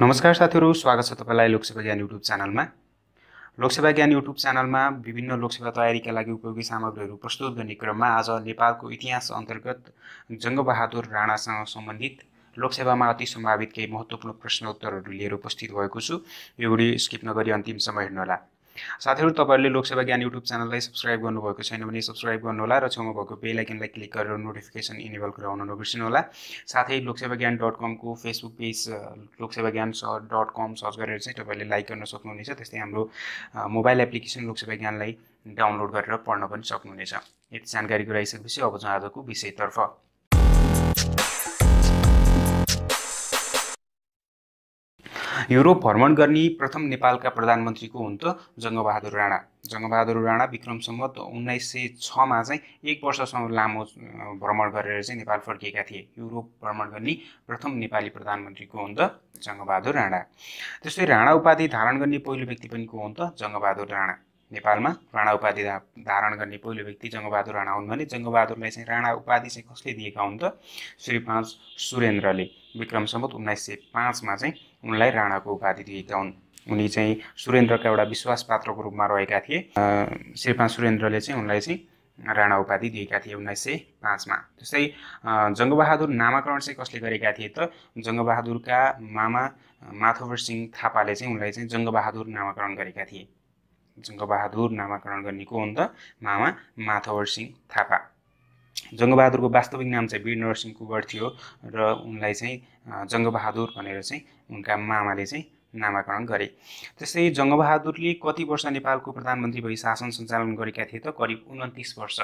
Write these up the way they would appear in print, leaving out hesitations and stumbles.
नमस्कार साथीहरू, स्वागत छ तपाईलाई लोकसेवा ज्ञान युट्युब च्यानलमा। लोकसेवा ज्ञान युट्युब च्यानलमा विभिन्न लोकसेवा तयारीका लागि उपयोगी सामग्रीहरू प्रस्तुत गर्ने क्रममा आज नेपालको इतिहास अन्तर्गत जङ्गबहादुर राणासँग सम्बन्धित लोकसेवामा अति सम्भावित केही महत्त्वपूर्ण प्रश्नोत्तरहरू लिएर उपस्थित भएको छु। यो भिडियो स्किप नगरी अन्तिमसम्म हेर्नुहोला। साथीहरू, तपाईहरुले लोकसेवा ज्ञान युट्युब च्यानललाई सब्स्क्राइब गर्नुभएको छैन भने सब्स्क्राइब गर्नुहोला र छेउमा भएको बेल आइकनलाई क्लिक गरेर नोटिफिकेसन इनेबल गराउन नबिर्सिनुहोला। साथै लोकसेवाज्ञान.com को फेसबुक पेज लोकसेवाज्ञान.com सर्च गरेर चाहिँ तपाईले लाइक गर्न सक्नुहुनेछ। त्यस्तै हाम्रो मोबाइल एप्लिकेसन लोकसेवा ज्ञानलाई डाउनलोड गरेर पढ्न पनि सक्नुहुनेछ। यति जानकारी गराइसकेपछि अब चाहिँ आजको विषयतर्फ। युरोप भ्रमण गर्ने प्रथम नेपालका प्रधानमन्त्री को हुन् त जङ्गबहादुर राणा। जङ्गबहादुर राणा विक्रम सम्वत 1906 मा चाहिँ एक वर्षसम्म लामो भ्रमण गरेर चाहिँ नेपाल फर्किएका थिए। युरोप भ्रमण गर्ने प्रथम नेपाली प्रधानमन्त्री को हुन् त जङ्गबहादुर राणा। त्यस्तै राणा उपाधि धारण गर्ने पहिलो व्यक्ति पनि को हुन् त जङ्गबहादुर राणा। नेपालमा राणा उपाधि धारण गर्ने पहिलो व्यक्ति जङ्गबहादुर राणा हुन् भने जङ्गबहादुरलाई चाहिँ राणा उपाधि चाहिँ कसले दिएका हुन् त श्री 5 सुरेन्द्रले। विक्रम सम्वत 1905 मा चाहिँ उनलाई राणाको उपाधि दिएका हुन्। उनी चाहिँ सुरेन्द्रका एउटा विश्वासपात्रको रूपमा रहेका थिए। श्री 5 सुरेन्द्रले चाहिँ उनलाई चाहिँ राणा उपाधि दिएका थिए 1905 मा। त्यस्तै जङ्गबहादुर नामाकरण चाहिँ कसले गरेका थिए त जङ्गबहादुरका मामा माधव सिंह थापाले चाहिँ उनलाई चाहिँ जङ्गबहादुर नामाकरण गरेका थिए। जङ्गबहादुर नामाकरण गर्ने को हुन् त मामा माधव सिंह थापा। जङ्गबहादुरको वास्तविक नाम चाहिँ वीर नरसिंह कुँवर थियो र उनलाई चाहिँ जङ्गबहादुर भनेर चाहिँ उनका मामाले चाहिँ नामाकरण गरे। त्यस्तै जङ्गबहादुरले कति वर्ष नेपालको प्रधानमन्त्री भई शासन सञ्चालन गरेका थिए त करिब 29 वर्ष।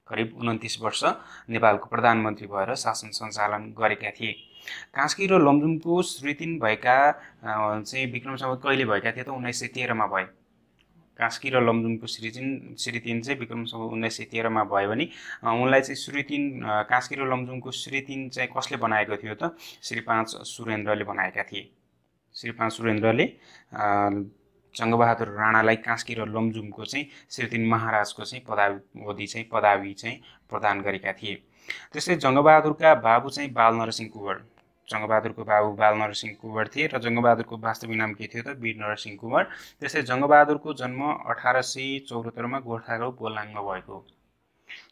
करिब 29 वर्ष नेपालको प्रधानमन्त्री भएर शासन सञ्चालन गरेका थिए। कास्की र लमजुङको श्रीतिन भएका चाहिँ विक्रम सम्वत कहिले भएका थिए त 1913 मा भए। कास्की र लमजुङको श्रीतिन चाहिँ विक्रम सम्वत 1913 मा भयो भने उनलाई चाहिँ श्रीतिन कास्की र लमजुङको श्रीतिन चाहिँ कसले बनाएको थियो त श्री 5 सुरेन्द्रले बनाएका थिए। श्री 5 सुरेन्द्रले जङ्गबहादुर राणालाई कास्की र लमजुङको चाहिँ श्रीतिन महाराजको चाहिँ पदवी चाहिँ प्रदान गरेका थिए। त्यस्तै जङ्गबहादुरका बाबु चाहिँ बालनरसिंह कुँवर। जङ्गबहादुरको बाबु बालनरसिंह कुँवर थिए र जङ्गबहादुरको वास्तविक नाम के थियो त वीर नरसिंह कुँवर। त्यस्तै जङ्गबहादुरको जन्म 1874 मा गोर्खाको बोलाङमा भएको हो।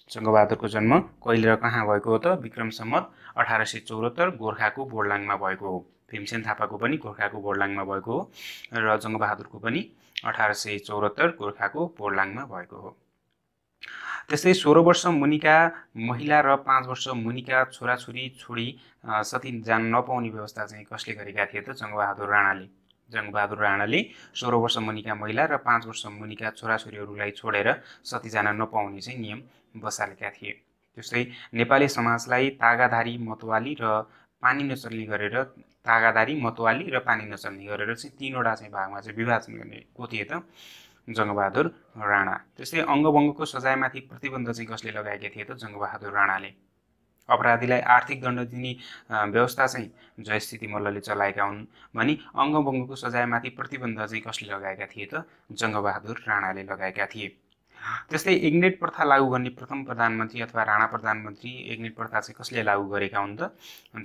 जङ्गबहादुरको जन्म कहिले र कहाँ भएको हो त विक्रम सम्वत 1874 गोर्खाको बोर्लाङमा भएको हो। भीमसेन थापाको पनि गोर्खाको बोर्लाङमा भएको हो र जङ्गबहादुरको पनि 1874 गोर्खाको बोर्लाङमा भएको हो। त्यस्तै 16 वर्ष मुनिका महिला र 5 वर्ष मुनिका छोराछोरी छोडी सती जान नपाउने व्यवस्था चाहिँ कसले गरेका थिए त जङ्गबहादुर राणाले। जङ्गबहादुर राणाले 16 वर्ष मुनिका महिला र 5 वर्ष मुनिका छोराछोरीहरूलाई छोडेर सती जान नपाउने चाहिँ नियम बसालेका थिए। त्यस्तै नेपाली समाजलाई तागाधारी मतवाली र पानी नचल्ने गरेर चाहिँ तीनवटा चाहिँ भागमा चाहिँ विभाजन गर्ने को थिए त जङ्गबहादुर राणा। त्यस्तै अङ्गभङ्गको सजायमाथि प्रतिबन्ध चाहिँ कसले लगाएका थिए त जङ्गबहादुर राणाले। अपराधीलाई आर्थिक दण्ड दिने व्यवस्था चाहिँ जयस्थिति मल्लले चलाएका हुन् भने अङ्गभङ्गको सजायमाथि प्रतिबन्ध चाहिँ कसले लगाएका थिए त जङ्गबहादुर राणाले लगाएका थिए। त्यस्तै एग्नेट प्रथा लागू गर्ने प्रथम प्रधानमन्त्री अथवा राणा प्रधानमन्त्री एग्नेट प्रथा चाहिँ कसले लागू गरेका हुन् त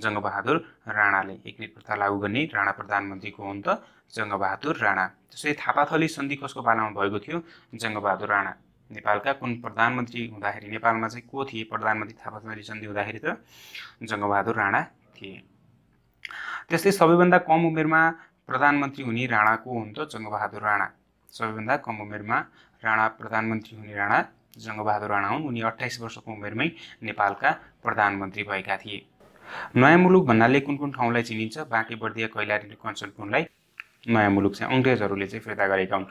जङ्गबहादुर राणाले। एग्नेट प्रथा लागू गर्ने राणा प्रधानमन्त्री को हुन् त जङ्गबहादुर राणा। त्यस्तै थापाथली सन्धि कसको पालामा भएको थियो जङ्गबहादुर राणा। नेपालका कुन प्रधानमन्त्री हुँदाखेरि नेपालमा चाहिँ को थिए प्रधानमन्त्री थापाथली सन्धि हुँदाखेरि त जङ्गबहादुर राणा थिए। त्यस्तै सबैभन्दा कम उमेरमा प्रधानमन्त्री हुने राणा को हुन् त जङ्गबहादुर राणा। सबैभन्दा कम उमेरमा प्रधानमन्त्री हुने राणा जङ्गबहादुर राणा हुन्। उनी 28 वर्षको उमेरमै नेपालका प्रधानमन्त्री भएका थिए। नयाँ मुलुक भन्नाले कुन कुन ठाउँलाई चिनिन्छ बाँकेबर्दिया कैलाली र कञ्चनपुरलाई नयाँ मुलुक चाहिँ अङ्ग्रेजहरूले चाहिँ फिर्ता गरेका हुन्।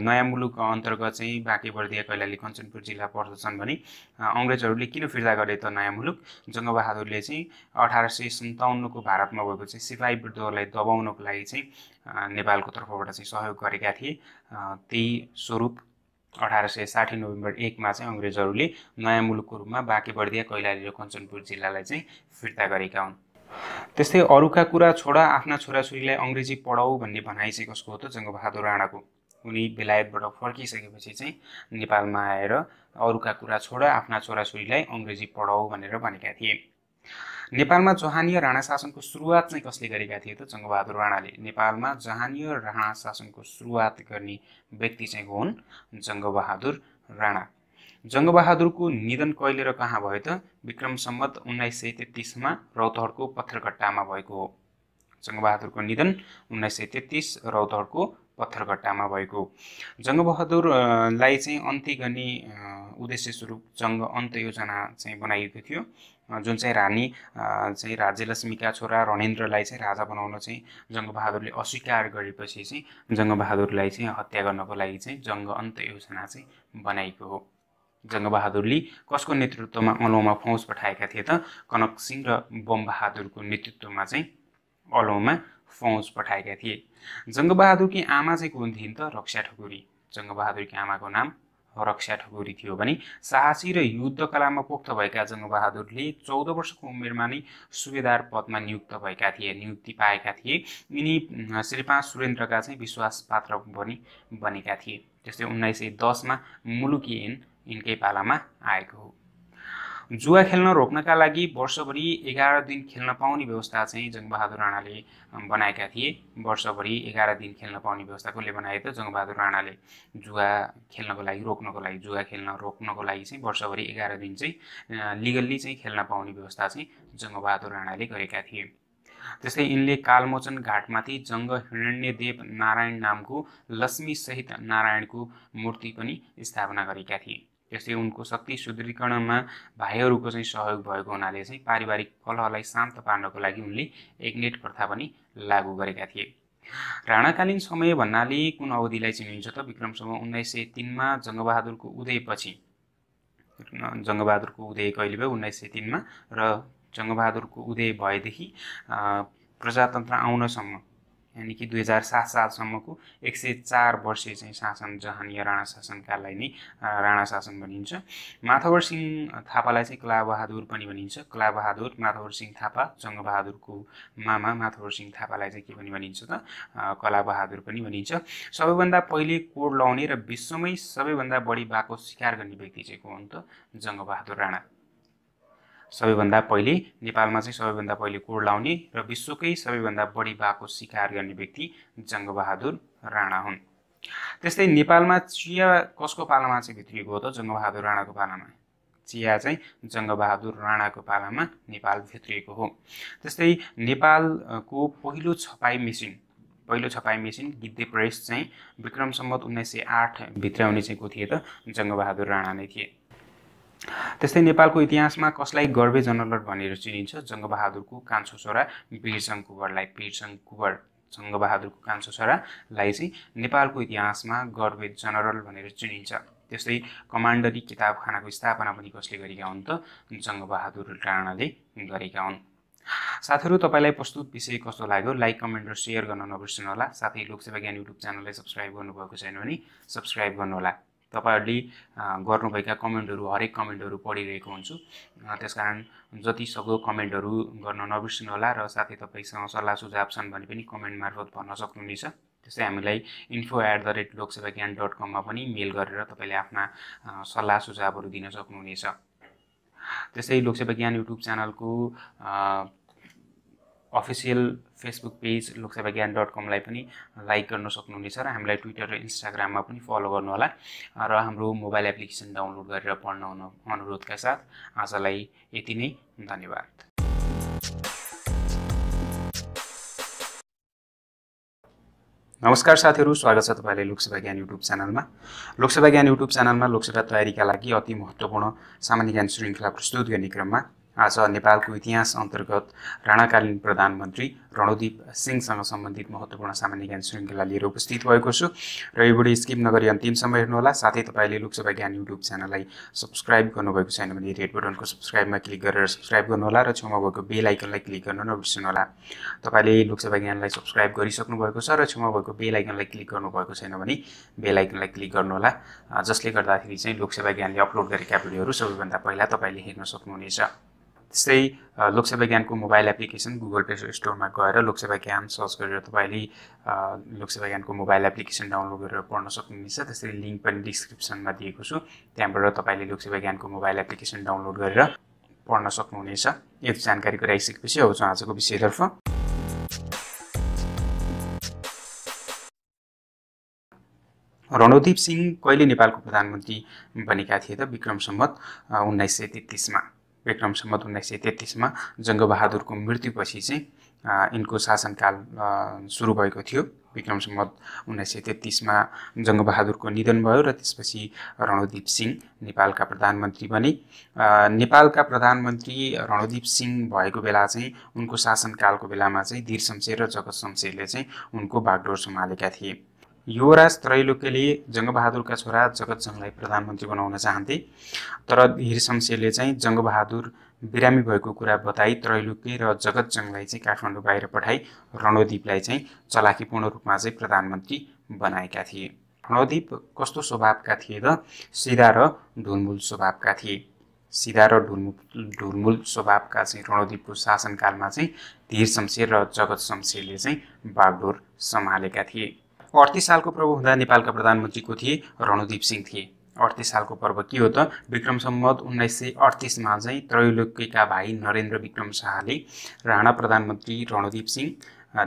नयाँ मुलुक अन्तर्गत चाहिँ बाँकेबर्दिया कैलाली कञ्चनपुर जिल्ला पर्दछन् भने अङ्ग्रेजहरूले किन फिर्ता गरे त नयाँ मुलुक जङ्गबहादुरले चाहिँ 1857 को भारतमा भएको चाहिँ सिपाही विद्रोहलाई दबाउनको लागि चाहिँ नेपालको तर्फबाट चाहिँ सहयोग गरेका थिए। त्यही स्वरूप 1860 नोभेम्बर 1 मा चाहिँ अङ्ग्रेजहरूले नयाँ मुलुकको रूपमा बाँकेबर्दिया कैलाली र कञ्चनपुर जिल्लालाई चाहिँ फिर्ता गरेका हुन्। त्यस्तै अरूका कुरा छोडा आफ्ना छोराछोरीलाई अङ्ग्रेजी पढाऊ भन्ने भनाइ चाहिँ कसको हो त जङ्गबहादुर राणाको। उनी बेलायतबाट फर्किसकेपछि चाहिँ नेपालमा आएर अरूका कुरा छोडा आफ्ना छोराछोरीलाई अङ्ग्रेजी पढाऊ भनेर भनेका थिए। नेपालमा जहानीय राणा शासनको सुरुवात चाहिँ कसले गरेका थिए त? जङ्गबहादुर राणाले। नेपालमा जहानीय राणा शासनको सुरुवात गर्ने व्यक्ति चाहिँ हुन् जङ्गबहादुर राणा। जङ्गबहादुरको निधन कहिले र कहाँ भयो त? विक्रम सम्वत 1933मा रौतहटको पत्थरघट्टामा भएको हो। जङ्गबहादुरको निधन 1933 रौतहटको पत्थरघट्टामा भएको। जङ्गबहादुरलाई चाहिँ अन्त्य गर्ने उद्देश्य स्वरूप जङ्ग अन्त्य योजना चाहिँ बनाइएको थियो, जुन चाहिँ रानी चाहिँ राज्यलक्ष्मीका छोरा रणेन्द्रलाई चाहिँ राजा बनाउन चाहिँ जङ्गबहादुरले अस्वीकार गरेपछि चाहिँ जङ्गबहादुरलाई चाहिँ हत्या गर्नको लागि चाहिँ जङ्ग अन्त्य योजना चाहिँ बनाइएको हो। जङ्गबहादुरले कसको नेतृत्वमा अलौमा फौज पठाएका थिए त? कनक सिंह र बमबहादुरको नेतृत्वमा चाहिँ अलौमा फौज पठाएका थिए। जङ्गबहादुरकी आमा चाहिँ कुन थिइन् त? रक्षा ठकुरी। जङ्गबहादुरकी आमाको नाम रक्षा ठकुरी थियो भने साहसी र युद्ध कलामा पोख्त भएका जङ्गबहादुरले 14 वर्षको उमेरमा नै सुबेदार पदमा नियुक्ति पाएका थिए। यिनी श्री 5 सुरेन्द्रका चाहिँ विश्वास पात्र पनि बनेका थिए। त्यस्तै 1910मा मुलुकी ऐन यिनकै पालामा आएको हो। जुवा खेल्न रोक्नका लागि वर्षभरि 11 दिन खेल्न पाउने व्यवस्था चाहिँ जङ्गबहादुर राणाले बनाएका थिए। वर्षभरि 11 दिन खेल्न पाउने व्यवस्था कसले बनाए त? जङ्गबहादुर राणाले। जुवा खेल्नको लागि जुवा खेल्न रोक्नको लागि चाहिँ वर्षभरि 11 दिन चाहिँ लिगल्ली चाहिँ खेल्न पाउने व्यवस्था चाहिँ जङ्गबहादुर राणाले गरेका थिए। त्यस्तै यिनले कालमोचन घाटमाथि जङ्ग हिरण्यदेव नारायण नामको लक्ष्मीसहित नारायणको मूर्ति पनि स्थापना गरेका थिए। त्यस्तै उनको शक्ति सुदृढीकरणमा भाइहरूको चाहिँ सहयोग भएको हुनाले चाहिँ पारिवारिक कलहलाई शान्त पार्नको लागि उनले एकनेट प्रथा पनि लागू गरेका थिए। राणाकालीन समय भन्नाले कुन अवधिलाई चिनिन्छ त? विक्रम सम्वत 1903मा जङ्गबहादुरको उदयपछि। जङ्गबहादुरको उदय कहिले भयो? 1903मा। र जङ्गबहादुरको उदय भएदेखि प्रजातन्त्र आउनसम्म यानि कि 2007 सालसम्मको 104 वर्षे चाहिँ शासन जहानीय राणा शासनकाललाई नै राणा शासन भनिन्छ। माधव सिंह थापालाई चाहिँ कलाबहादुर पनि भनिन्छ। कलाबहादुर माधव सिंह थापा, जङ्गबहादुरको मामा माधव सिंह थापालाई चाहिँ के पनि भनिन्छ त? कलाबहादुर पनि भनिन्छ। सबैभन्दा पहिले कोड लाउने र विश्वमै सबैभन्दा बढी बाघको शिकार गर्ने व्यक्ति चाहिँ को हुन् त? जङ्गबहादुर राणा। सबैभन्दा पहिले नेपालमा चाहिँ सबैभन्दा पहिले कोड लाउने र विश्वकै सबैभन्दा बढी बाघको शिकार गर्ने व्यक्ति जङ्गबहादुर राणा हुन्। त्यस्तै नेपालमा चिया कसको पालामा चाहिँ भित्रिएको हो त? जङ्गबहादुर राणाको पालामा। चिया चाहिँ जङ्गबहादुर राणाको पालामा नेपाल भित्रिएको हो। त्यस्तै नेपालको पहिलो छपाई मेसिन गिद्धे प्रेस चाहिँ विक्रम सम्वत 1908 भित्राउने चाहिँ को थिए त? जङ्गबहादुर राणा नै थिए। त्यस्तै नेपालको इतिहासमा कसलाई गर्वे जनरल भनेर चिनिन्छ? जङ्गबहादुरको कान्छो छोरा वीरसंघ कुँवरलाई। वीरसंघ कुँवर जङ्गबहादुरको कान्छो छोरालाई चाहिँ नेपालको इतिहासमा गर्वे जनरल भनेर चिनिन्छ। त्यस्तै कमान्डरी किताबखानाको स्थापना पनि कसले गरेका हुन् त? जङ्गबहादुर राणाले गरेका हुन्। साथीहरू, तपाईँलाई प्रस्तुत विषय कस्तो लाग्यो? लाइक, कमेन्ट र सेयर गर्न नबिर्सनुहोला। साथै लोकसेवा ज्ञान युट्युब च्यानललाई सब्स्क्राइब गर्नुभएको छैन भने सब्स्क्राइब गर्नुहोला। तपाईहरूले गर्नुभएका कमेन्टहरू, हरेक कमेन्टहरू पढिरहेको हुन्छु। त्यसकारण जति सक्दो कमेन्टहरू गर्न नबिर्सनुहोला र साथै तपाईँसँग सल्लाह सुझाव छन् भने पनि कमेन्ट मार्फत भन्न सक्नुहुनेछ। त्यस्तै हामीलाई info@loksevagyan.com मा पनि मेल गरेर तपाईँले आफ्ना सल्लाह सुझावहरू दिन सक्नुहुनेछ। त्यस्तै लोकसेवा ज्ञान युट्युब च्यानलको अफिसियल फेसबुक पेज loksevagyan.com लाई पनि लाइक गर्न सक्नुहुनेछ र हामीलाई ट्विटर र इन्स्टाग्राममा पनि फलो गर्नुहोला र हाम्रो मोबाइल एप्लिकेसन डाउनलोड गरेर पढ्न अनुरोधका साथ आजलाई यति नै। धन्यवाद। नमस्कार साथीहरू, स्वागत छ तपाईँलाई लोकसेवा ज्ञान युट्युब च्यानलमा। लोकसेवा ज्ञान युट्युब च्यानलमा लोकसेवा तयारीका लागि अति महत्त्वपूर्ण सामान्य ज्ञान श्रृङ्खला प्रस्तुत गर्ने क्रममा आज नेपालको इतिहास अन्तर्गत राणाकालीन प्रधानमन्त्री रणोदीप सिंहसँग सम्बन्धित महत्त्वपूर्ण सामान्य ज्ञान श्रृङ्खला लिएर उपस्थित भएको छु र यो भिडियो स्किप नगरी अन्तिमसम्म हेर्नुहोला। साथै तपाईँले लोकसेवा ज्ञान युट्युब च्यानललाई सब्स्क्राइब गर्नुभएको छैन भने रेड बटनको सब्स्क्राइबमा क्लिक गरेर सब्स्क्राइब गर्नुहोला र छेउमा भएको बेल आइकनलाई क्लिक गर्न नबिर्सनुहोला। तपाईँले लोकसेवा ज्ञानलाई सब्स्क्राइब गरिसक्नु भएको छ र छेउमा भएको बेल आइकनलाई क्लिक गर्नुभएको छैन भने बेल आइकनलाई क्लिक गर्नुहोला, जसले गर्दाखेरि चाहिँ लोकसेवा ज्ञानले अपलोड गरेका भिडियोहरू सबैभन्दा पहिला तपाईँले हेर्न सक्नुहुनेछ। त्यस्तै लोकसेवा ज्ञानको मोबाइल एप्लिकेसन गुगल प्ले स्टोरमा गएर लोकसेवा ज्ञान सर्च गरेर तपाईँले लोकसेवा ज्ञानको मोबाइल एप्लिकेसन डाउनलोड गरेर पढ्न सक्नुहुनेछ। त्यसरी लिङ्क पनि डिस्क्रिप्सनमा दिएको छु, त्यहाँबाट तपाईँले लोकसेवा ज्ञानको मोबाइल एप्लिकेसन डाउनलोड गरेर पढ्न सक्नुहुनेछ। यति जानकारी गराइसकेपछि आउँछु आजको विषयतर्फ। रणदीप सिंह कहिले नेपालको प्रधानमन्त्री बनेका थिए त? विक्रम सम्वत 1933 मा। विक्रम सम्वत 1933 मा जङ्गबहादुरको मृत्युपछि चाहिँ यिनको शासनकाल सुरु भएको थियो। विक्रम सम्वत 1933 मा जङ्गबहादुरको निधन भयो र त्यसपछि रणदीप सिंह नेपालका प्रधानमन्त्री बने। नेपालका प्रधानमन्त्री रणदीप सिंह भएको बेला चाहिँ उनको शासनकालको बेलामा चाहिँ धीर शमशेर र जगत शमशेरले चाहिँ उनको बागडोर सम्हालेका थिए। युवराज त्रैलोक्यले जङ्गबहादुरका छोरा जगतजङलाई प्रधानमन्त्री बनाउन चाहन्थे, तर धीर शमशेरले चाहिँ जङ्गबहादुर बिरामी भएको कुरा बताई त्रैलोक्य र जगतजङलाई चाहिँ काठमाडौँ बाहिर पठाई रणदीपलाई चाहिँ चलाखीपूर्ण रूपमा चाहिँ प्रधानमन्त्री बनाएका थिए। रणदीप कस्तो स्वभावका थिए त? सिधा र ढुलमुल स्वभावका थिए। सिधा र ढुलमुल स्वभावका चाहिँ रणदीपको शासनकालमा चाहिँ धीर शमशेर र जगत शमशेरले चाहिँ बागडोर सम्हालेका थिए। 38 सालको प्रभु हुँदा नेपालका प्रधानमन्त्री को थिए? रणदीप सिंह थिए। 38 सालको पर्व के हो त? विक्रम सम्वत 1938 मा चाहिँ त्रैलोक्यका भाइ नरेन्द्र विक्रम शाहले राणा प्रधानमन्त्री रणदीप सिंह,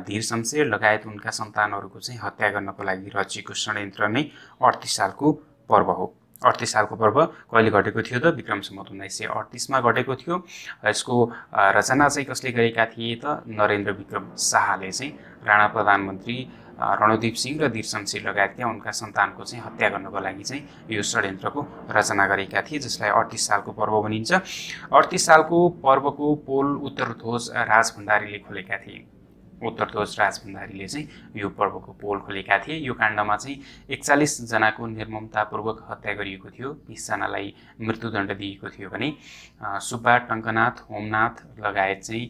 धीर शमशेर लगायत उनका सन्तानहरूको चाहिँ हत्या गर्नको लागि रचिएको षड्यन्त्र नै 38 सालको पर्व हो। 38 सालको पर्व कहिले घटेको थियो त? विक्रम सम्वत 1938 मा घटेको थियो। यसको रचना चाहिँ कसले गरेका थिए त? नरेन्द्र विक्रम शाहले चाहिँ राणा प्रधानमन्त्री रणदीप सिंह र धीर शमशेर लगायतका उनका सन्तानको चाहिँ हत्या गर्नको लागि चाहिँ यो षड्यन्त्रको रचना गरेका थिए, जसलाई 38 सालको पर्व भनिन्छ। 38 सालको पर्वको पोल उत्तरध्वज राजभण्डारीले खोलेका थिए। उत्तरध्वज राजभण्डारीले चाहिँ यो पर्वको पोल खोलेका थिए। यो काण्डमा चाहिँ 41 जनाको निर्ममतापूर्वक हत्या गरिएको थियो। 20 जनालाई मृत्युदण्ड दिएको थियो भने सुब्बा, टङ्कनाथ, होमनाथ लगायत चाहिँ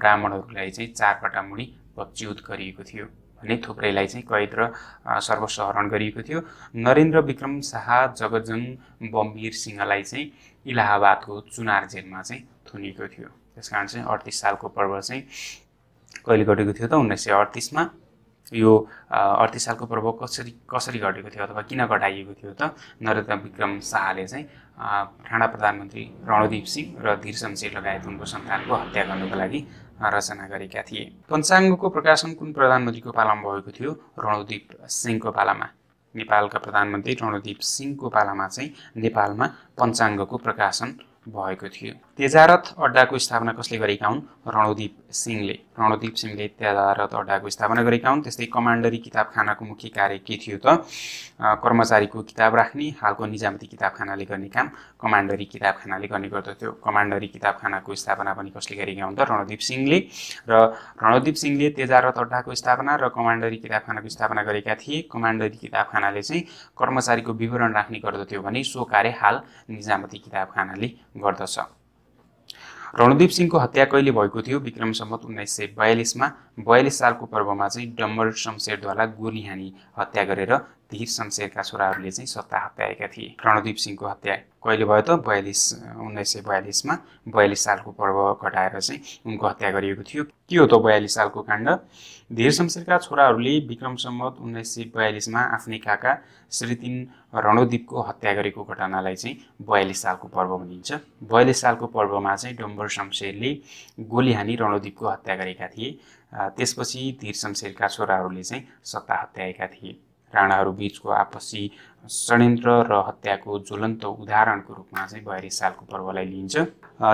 ब्राह्मणहरूलाई चाहिँ 4 पटा मुडी पदच्युत गरिएको थियो भने थुप्रैलाई चाहिँ कैद र सर्वस्व हरण गरिएको थियो। नरेन्द्र विक्रम शाह, जगतजङ बमवीर सिंहलाई चाहिँ इलाहाबादको चुनार जेलमा चाहिँ थुनिएको थियो। त्यसकारण चाहिँ 38 सालको पर्व चाहिँ कहिले घटेको थियो त? 1938 मा। यो 38 सालको पर्व कसरी घटेको थियो अथवा किन घटाइएको थियो त? नरेन्द्र विक्रम शाहले चाहिँ राणा प्रधानमन्त्री रणदीप सिंह र धीर शमशेर लगायत उनको सन्तानको हत्या गर्नको लागि रचना गरेका थिए। पञ्चाङ्गको प्रकाशन कुन प्रधानमन्त्रीको पालामा भएको थियो? रणदीप सिंहको पालामा। नेपालका प्रधानमन्त्री रणदीप सिंहको पालामा चाहिँ नेपालमा पञ्चाङ्गको प्रकाशन भएको थियो। तेजारथ अड्डाको स्थापना कसले गरेका हुन्? रणदीप सिंहले। रणदीप सिंहले तेजारथ अड्डाको स्थापना गरेका हुन्। त्यस्तै कमान्डरी किताबखानाको मुख्य कार्य के थियो त? कर्मचारीको किताब राख्ने। हालको निजामती किताबखानाले गर्ने काम कमान्डरी किताबखानाले गर्ने गर्दथ्यो। कमान्डरी किताबखानाको स्थापना पनि कसले गरेका हुन् त? रणदीप सिंहले। र रणदीप सिंहले तेजारथ अड्डाको स्थापना र कमान्डरी किताबखानाको स्थापना गरेका थिए। कमान्डरी किताबखानाले चाहिँ कर्मचारीको विवरण राख्ने गर्दथ्यो भने सो कार्य हाल निजामती किताबखानाले गर्दछ। रणदीप सिंहको हत्या कहिले भएको थियो? विक्रम सम्वत 1942 मा। 42 सालको पर्वमा चाहिँ डम्बर शमशेरद्वारा गोली हानी हत्या गरेर धीर शमशेरका छोराहरूले चाहिँ सत्ता हत्याएका थिए। रणदीप सिंहको हत्या कहिले भयो त? 1942 मा। 42 सालको पर्व घटाएर चाहिँ उनको हत्या गरिएको थियो। के हो त 42 सालको काण्ड? धीर शमशेरका छोराहरूले विक्रम सम्वत 1942 मा आफ्नै काका श्री 3 रणदीपको हत्या गरेको घटनालाई चाहिँ 42 सालको पर्व भनिन्छ। 42 सालको पर्वमा चाहिँ डम्बर शमशेरले गोली हानी रणदीपको हत्या गरेका थिए। त्यसपछि धीर शमशेरका छोराहरूले चाहिँ सत्ता हत्याएका थिए। राणाहरू बीचको आपसी षड्यन्त्र र हत्याको ज्वलन्त उदाहरणको रूपमा चाहिँ 42 सालको पर्वलाई लिइन्छ।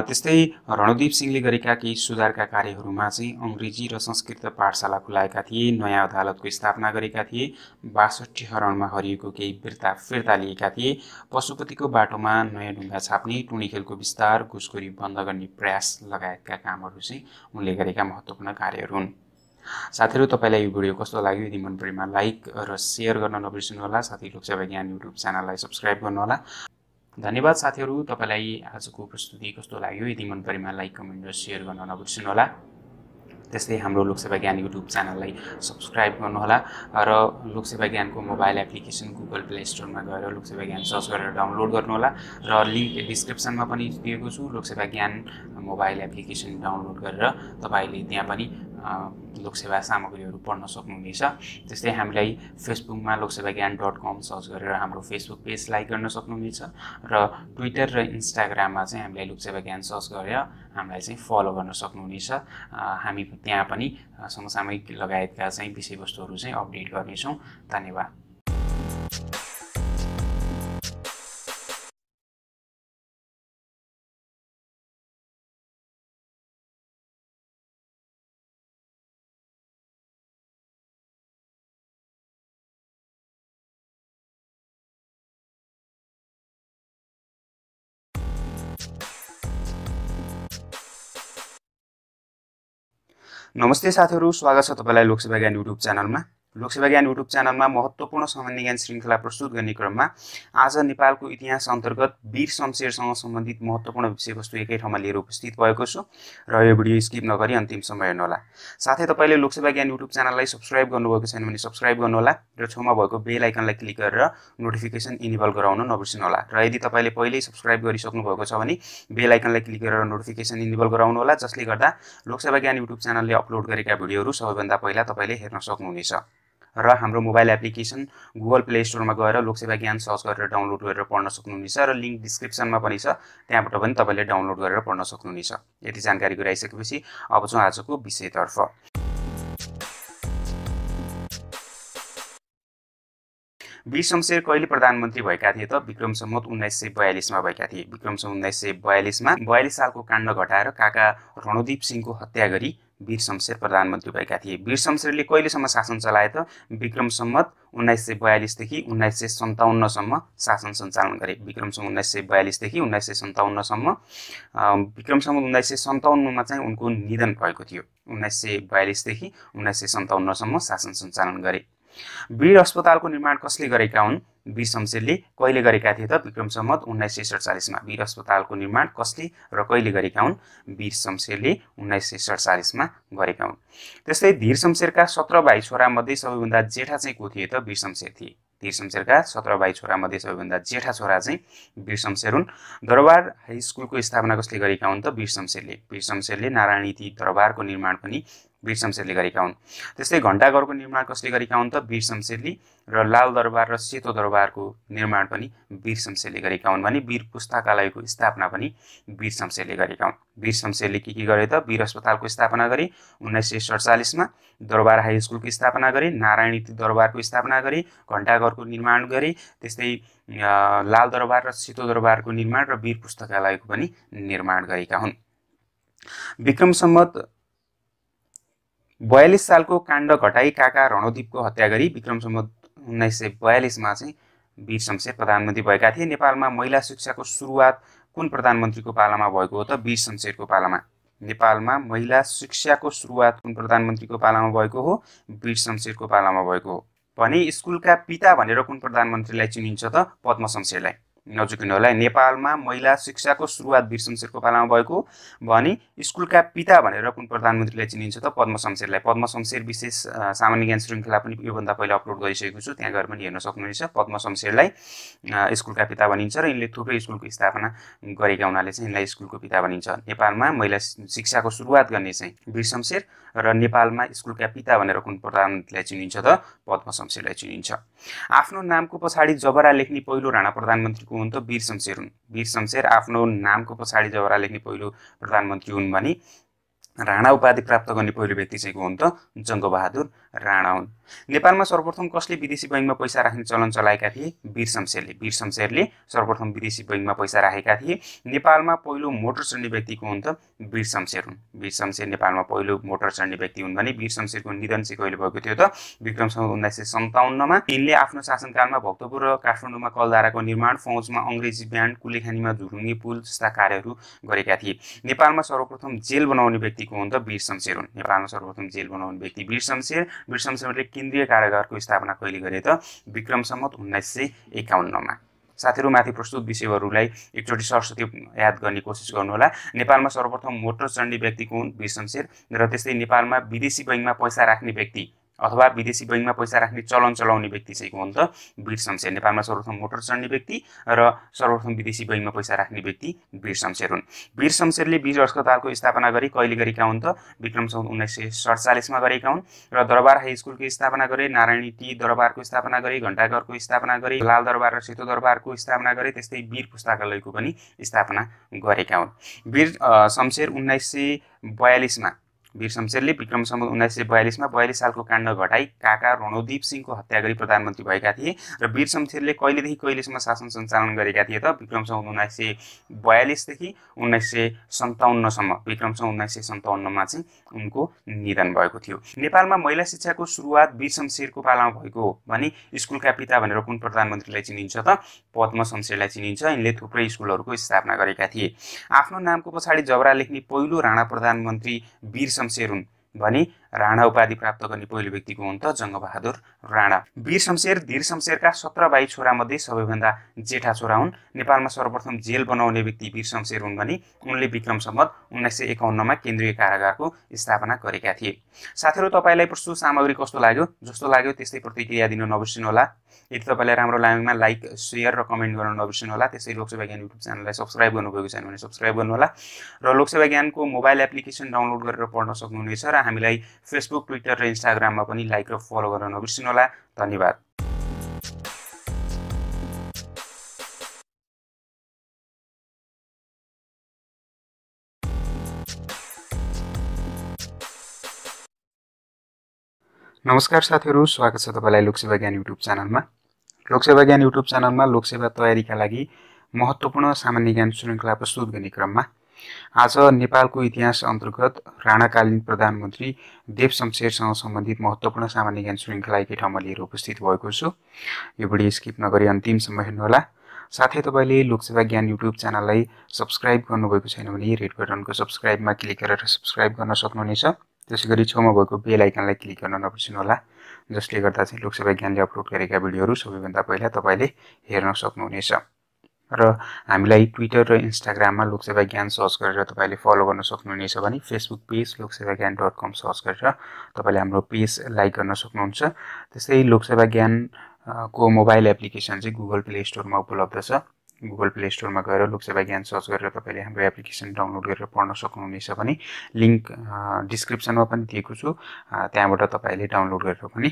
त्यस्तै रणदीप सिंहले गरेका केही सुधारका कार्यहरूमा चाहिँ अङ्ग्रेजी र संस्कृत पाठशाला खुलाएका थिए, नयाँ अदालतको स्थापना गरेका थिए, 62 हरणमा हरिएको केही फिर्ता लिएका थिए, पशुपतिको बाटोमा नयाँ ढुङ्गा छाप्ने, टुँडी खेलको विस्तार, घुसखोरी बन्द गर्ने प्रयास लगायतका कामहरू चाहिँ उनले गरेका महत्त्वपूर्ण कार्यहरू हुन्। साथीहरू, तपाईँलाई यो भिडियो कस्तो लाग्यो? यदि मन परेमा लाइक र सेयर गर्न नबिर्सनुहोला। साथै लोकसेवा ज्ञान युट्युब च्यानललाई सब्स्क्राइब गर्नुहोला। धन्यवाद साथीहरू। तपाईँलाई आजको प्रस्तुति कस्तो लाग्यो? यदि मन परेमा लाइक, कमेन्ट र सेयर गर्न नबिर्सनुहोला। त्यस्तै हाम्रो लोकसेवा ज्ञान युट्युब च्यानललाई सब्स्क्राइब गर्नुहोला र लोकसेवा ज्ञानको मोबाइल एप्लिकेसन गुगल प्ले स्टोरमा गएर लोकसेवा ज्ञान सर्च गरेर डाउनलोड गर्नुहोला र लिङ्क डिस्क्रिप्सनमा पनि दिएको छु। लोकसेवा ज्ञान मोबाइल एप्लिकेसन डाउनलोड गरेर तपाईँले त्यहाँ पनि लोकसेवा सामग्रीहरू पढ्न सक्नुहुनेछ। त्यस्तै हामीलाई फेसबुकमा loksevagyaan.com सर्च गरेर हाम्रो फेसबुक पेज लाइक गर्न सक्नुहुनेछ र ट्विटर र इन्स्टाग्राममा चाहिँ हामीलाई लोकसेवा ज्ञान सर्च गरेर हामीलाई चाहिँ फलो गर्न सक्नुहुनेछ। हामी त्यहाँ पनि समसामयिक लगायतका चाहिँ विषयवस्तुहरू चाहिँ अपडेट गर्नेछौँ। धन्यवाद। नमस्ते साथीहरू, स्वागत छ तपाईलाई लोकसेवा ज्ञान युट्युब च्यानलमा। लोकसेवा ज्ञान युट्युब च्यानलमा महत्त्वपूर्ण सामान्य ज्ञान श्रृङ्खला प्रस्तुत गर्ने क्रममा आज नेपालको इतिहास अन्तर्गत वीर शमशेरसँग सम्बन्धित महत्त्वपूर्ण विषयवस्तु एकै ठाउँमा लिएर उपस्थित भएको छु र यो भिडियो स्किप नगरी अन्तिमसम्म हेर्नुहोला। साथै तपाईले लोकसेवा ज्ञान युट्युब च्यानललाई सब्स्क्राइब गर्नुभएको छैन भने सब्स्क्राइब गर्नुहोला र छेउमा भएको बेल आइकनलाई क्लिक गरेर नोटिफिकेसन इनेबल गराउन नबिर्सनुहोला। र यदि तपाईले पहिल्यै सब्स्क्राइब गरिसक्नु भएको छ भने बेल आइकनलाई क्लिक गरेर नोटिफिकेसन इनेबल गराउनुहोला, जसले गर्दा लोकसेवा ज्ञान युट्युब च्यानलले अपलोड गरेका भिडियोहरू सबैभन्दा पहिला तपाईले हेर्न सक्नुहुनेछ। र हाम्रो मोबाइल एप्लिकेसन गुगल प्ले स्टोरमा गएर लोकसेवा ज्ञान सर्च गरेर डाउनलोड गरेर पढ्न सक्नुहुनेछ र लिङ्क डिस्क्रिप्सनमा पनि छ, त्यहाँबाट पनि तपाईले डाउनलोड गरेर पढ्न सक्नुहुनेछ। यति जानकारी गराइसकेपछि अब चाहिँ आजको विषयतर्फ। वीर शमशेर कहिले प्रधानमन्त्री भएका थिए त? विक्रम सम्वत 1942 मा भएका थिए। विक्रम सम्वत 1942 मा 42 सालको काण्ड घटाएर काका रणदीप सिंहको हत्या गरी वीर शमशेर प्रधानमन्त्री भएका थिए। वीर शमशेरले कहिलेसम्म शासन चलाए त? विक्रम सम्वत 1942 देखि 1957 सम्म शासन सञ्चालन गरे। विक्रम सम्वत 1942 देखि 1957 सम्म। विक्रम सम्वत 1957 मा चाहिँ उनको निधन भएको थियो। 1942 देखि 1957 सम्म शासन सञ्चालन गरे। वीर अस्पतालको निर्माण कसले गरेका हुन्? वीर शमशेरले कहिले गरेका थिए त? विक्रम सम्वत 1947 मा। वीर अस्पतालको निर्माण कसले र कहिले गरेका हुन्? वीर शमशेरले 1947 मा गरेका हुन्। त्यस्तै धीर शमशेरका 17 भाइ छोरा मध्ये सबैभन्दा जेठा चाहिँ को थिए त? वीर शमशेर थिए। धीर शमशेरका 17 भाइ छोरा मध्ये सबैभन्दा जेठा छोरा चाहिँ वीर शमशेर हुन्। दरबार हाई स्कुलको स्थापना कसले गरेका हुन् त? वीर शमशेरले। वीर शमशेरले नारायणी दरबारको निर्माण पनि वीर शमशेरले गरेका हुन्। त्यस्तै घण्टाघरको निर्माण कसले गरेका हुन् त? वीर शमशेरले। र लाल दरबार र सेतो दरबारको निर्माण पनि वीर शमशेरले गरेका हुन् भने वीर पुस्तकालयको स्थापना पनि वीर शमशेरले गरेका हुन्। वीर शमशेरले के गरे त? वीर अस्पतालको स्थापना गरे 1947 मा, दरबार हाई स्कुलको स्थापना गरे, नारायणी दरबारको स्थापना गरे, घण्टाघरको निर्माण गरे, त्यस्तै लाल दरबार र सेतो दरबारको निर्माण र वीर पुस्तकालयको पनि निर्माण गरेका हुन्। विक्रम सम्वत 42 सालको काण्ड घटाई काका रणदीपको हत्या गरी विक्रम सम्वत 1942 मा चाहिँ वीर शमशेर प्रधानमन्त्री भएका थिए। नेपालमा महिला शिक्षाको सुरुवात कुन प्रधानमन्त्रीको पालामा भएको हो त? वीर शमशेरको पालामा। नेपालमा महिला शिक्षाको सुरुवात कुन प्रधानमन्त्रीको पालामा भएको हो? वीर शमशेरको पालामा भएको हो। भने स्कुलका पिता भनेर कुन प्रधानमन्त्रीलाई चिनिन्छ त? पद्म शमशेरलाई। नजुकिनु होला। नेपालमा महिला शिक्षाको सुरुवात वीर शमशेरको पालामा भएको भने स्कुलका पिता भनेर कुन प्रधानमन्त्रीलाई चिनिन्छ त? पद्म शमशेरलाई। पद्म शमशेर विशेष सामान्य ज्ञान श्रृङ्खला पनि योभन्दा पहिला अपलोड गरिसकेको छु, त्यहाँ गएर पनि हेर्न सक्नुहुनेछ। पद्म शमशेरलाई स्कुलका पिता भनिन्छ र यिनले थुप्रै स्कुलको स्थापना गरेका हुनाले चाहिँ यिनलाई स्कुलको पिता भनिन्छ। नेपालमा महिला शिक्षाको सुरुवात गर्ने चाहिँ वीर शमशेर र नेपालमा स्कुलका पिता भनेर कुन प्रधानमन्त्रीलाई चिनिन्छ त? पद्म शमशेरलाई चिनिन्छ। आफ्नो नामको पछाडि जबरा लेख्ने पहिलो राणा प्रधानमन्त्री हुन् त? वीर शमशेर हुन्। वीर शमशेर आफ्नो नामको पछाडि जबरा लेख्ने पहिलो प्रधानमन्त्री हुन् भने राणा उपाधि प्राप्त गर्ने पहिलो व्यक्ति चाहिँ को हुन् त? जङ्गबहादुर राणा हुन्। नेपालमा सर्वप्रथम कसले विदेशी बैङ्कमा पैसा राख्ने चलन चलाएका थिए? वीर शमशेरले। वीर शमशेरले सर्वप्रथम विदेशी बैङ्कमा पैसा राखेका थिए। नेपालमा पहिलो मोटर चढ्ने व्यक्ति को हुन् त? वीर शमशेर हुन्। वीर शमशेर नेपालमा पहिलो मोटर चढ्ने व्यक्ति हुन् भने वीर शमशेरको निधन चाहिँ कहिले भएको थियो त? विक्रम सम्वत 1957 मा। यिनले आफ्नो शासनकालमा भक्तपुर र काठमाडौँमा कलधाराको निर्माण, फौजमा अङ्ग्रेजी ब्यान्ड, कुलेखानीमा झुरुङ्गे पुल जस्ता कार्यहरू गरेका थिए। नेपालमा सर्वप्रथम जेल बनाउने व्यक्ति को हुन् त? वीर शमशेर हुन्। नेपालमा सर्वप्रथम जेल बनाउने व्यक्ति वीर शमशेर। वीर शमशेरले केन्द्रीय कारागारको स्थापना कहिले गरे त? विक्रम सम्वत 1951 मा। साथीहरू, माथि प्रस्तुत विषयहरूलाई एकचोटि सरस्वती याद गर्ने कोसिस गर्नुहोला। नेपालमा सर्वप्रथम मोटर चढ्ने व्यक्ति को हुन्? वीर शमशेर। र त्यस्तै नेपालमा विदेशी बैङ्कमा पैसा राख्ने व्यक्ति अथवा विदेशी बैंकमा पैसा राख्ने चलन चलाउने व्यक्ति चाहिँ को हो त वीर शमशेर। नेपालमा सर्वप्रथम मोटर चढ्ने व्यक्ति र सर्वप्रथम विदेशी बैंकमा पैसा राख्ने व्यक्ति वीर शमशेर हुन्। वीर शमशेरले वीर अस्पतालको स्थापना गरे। कहिले गरेका हुन् त विक्रम सम्वत 1947 मा गरेका हुन् र दरबार हाई स्कुलको स्थापना गरे, नारायणी टी दरबारको स्थापना गरे, घण्टाघरको स्थापना गरे, लाल दरबार र सेतो दरबारको स्थापना गरे, त्यस्तै वीर पुस्तकालयको पनि स्थापना गरेका हुन्। वीर शमशेर 1942 मा वीर शमशेरले विक्रम सम्वत 1942 मा 42 सालको काण्ड घटाई काका रणदीप सिंहको हत्या गरी प्रधानमन्त्री भएका थिए र वीर शमशेरले कहिलेदेखि कहिलेसम्म शासन सञ्चालन गरेका थिए त विक्रम सम्वत 1942 देखि 1957 सम्म। विक्रम सम्वत 1957 मा चाहिँ उनको निधन भएको थियो। नेपालमा महिला शिक्षाको सुरुवात वीर शमशेरको पालामा भएको हो भने स्कुलका पिता भनेर कुन प्रधानमन्त्रीलाई चिनिन्छ त पद्म शमशेरलाई चिनिन्छ। यिनले थुप्रै स्कुलहरूको स्थापना गरेका थिए। आफ्नो नामको पछाडि जबरा लेख्ने पहिलो राणा प्रधानमन्त्री वीर शमशेर हुन् भने राणा उपाधि प्राप्त गर्ने पहिलो व्यक्ति को हुन् त जङ्गबहादुर राणा। वीर शमशेर धीर शमशेरका 17 भाइ छोरा मध्ये सबैभन्दा जेठा छोरा हुन्। नेपालमा सर्वप्रथम जेल बनाउने व्यक्ति वीर शमशेर हुन् भने उनले विक्रम सम्वत 1951 मा केन्द्रीय कारागारको स्थापना गरेका थिए। साथीहरु, तपाईलाई प्रस्तुत सामग्री कस्तो लाग्यो? जस्तो लाग्यो त्यस्तै प्रतिक्रिया दिन नबिर्सिनु होला। यदि तपाईलाई राम्रो लागेमा लाइक, शेयर र कमेन्ट गर्न नबिर्सिनु होला। त्यसै लोकसेवा ज्ञान युट्युब च्यानललाई सब्स्क्राइब गर्नुभएको छैन भने सब्स्क्राइब गर्नु होला र लोकसेवा ज्ञानको मोबाइल एप्लिकेसन डाउनलोड गरेर पढ्न सक्नुहुनेछ र हामीलाई फेसबुक, ट्विटर र इन्स्टाग्राममा पनि लाइक र फलो गर्न नबिर्सिनु होला। धन्यवाद। नमस्कार साथीहरु, स्वागत छ तपाईलाई लोकसेवा ज्ञान युट्युब च्यानलमा। लोकसेवा ज्ञान युट्युब च्यानलमा लोकसेवा तयारीका लागि महत्त्वपूर्ण सामान्य ज्ञान श्रृङ्खला प्रस्तुत गर्ने क्रममा आज नेपालको इतिहास अन्तर्गत राणाकालीन प्रधानमन्त्री देव शमशेरसँग सम्बन्धित महत्त्वपूर्ण सामान्य ज्ञान श्रृङ्खला एकै ठाउँमा लिएर उपस्थित भएको छु। यो भिडियो स्किप नगरी अन्तिमसम्म हेर्नुहोला। साथै तपाईले लोकसेवा ज्ञान युट्युब च्यानललाई सब्स्क्राइब गर्नुभएको छैन भने रेड बटनको सब्स्क्राइबमा क्लिक गरेर सब्स्क्राइब गर्न सक्नुहुनेछ। त्यसैगरी छेउमा भएको बेल आइकनलाई क्लिक गर्न नबिर्सिनु होला, जसले गर्दा चाहिँ लोकसेवा ज्ञानले अपलोड गरेका भिडियोहरू सबैभन्दा पहिला तपाईले हेर्न सक्नुहुनेछ। र हामीलाई ट्विटर र इन्स्टाग्राममा लोकसेवा ज्ञान सर्च गरेर तपाईले फलो गर्न सक्नुहुनेछ भने फेसबुक पेज loksevagyaan.com सर्च गरेर तपाईले हाम्रो पेज लाइक गर्न सक्नुहुन्छ। त्यसै लोकसेवा ज्ञान को मोबाइल एप्लिकेसन चाहिँ गुगल प्ले स्टोरमा उपलब्ध छ। गुगल प्ले स्टोरमा गएर लोकसेवा ज्ञान सर्च गरेर तपाईले हाम्रो एप्लिकेसन डाउनलोड गरेर पढ्न सक्नुहुनेछ भने लिंक डिस्क्रिप्सनमा पनि दिएको छु। त्यहाँबाट तपाईले डाउनलोड गरेर पनि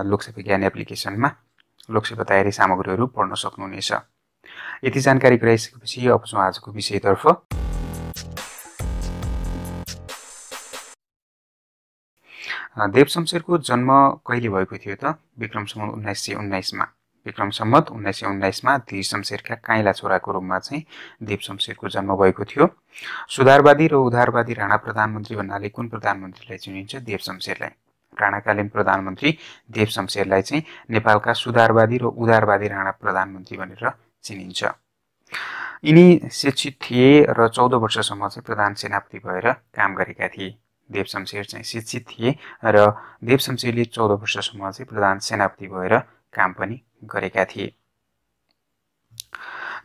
लोकसेवा ज्ञान एप्लिकेसनमा लोकसेवा तयारी सामग्रीहरू पढ्न सक्नुहुनेछ। यति जानकारी गराइसकेपछि अब चाहिँ आजको विषयतर्फ। देव शमशेरको जन्म कहिले भएको थियो त? विक्रम सम्वत 1919 मा। विक्रम सम्वत 1919 मा धीर शमशेरका काइला छोराको रूपमा चाहिँ देव शमशेरको जन्म भएको थियो। सुधारवादी र उदारवादी राणा प्रधानमन्त्री भन्नाले कुन प्रधानमन्त्रीलाई चिनिन्छ? देव शमशेरलाई। राणाकालीन प्रधानमन्त्री देव शमशेरलाई चाहिँ नेपालका सुधारवादी र उदारवादी राणा प्रधानमन्त्री भनेर चिनिन्छ। यिनी शिक्षित थिए र 14 वर्षसम्म चाहिँ प्रधान सेनापति भएर काम गरेका थिए। देव शमशेर चाहिँ शिक्षित थिए र देव शमशेरले 14 वर्षसम्म चाहिँ प्रधान सेनापति भएर काम पनि गरेका थिए।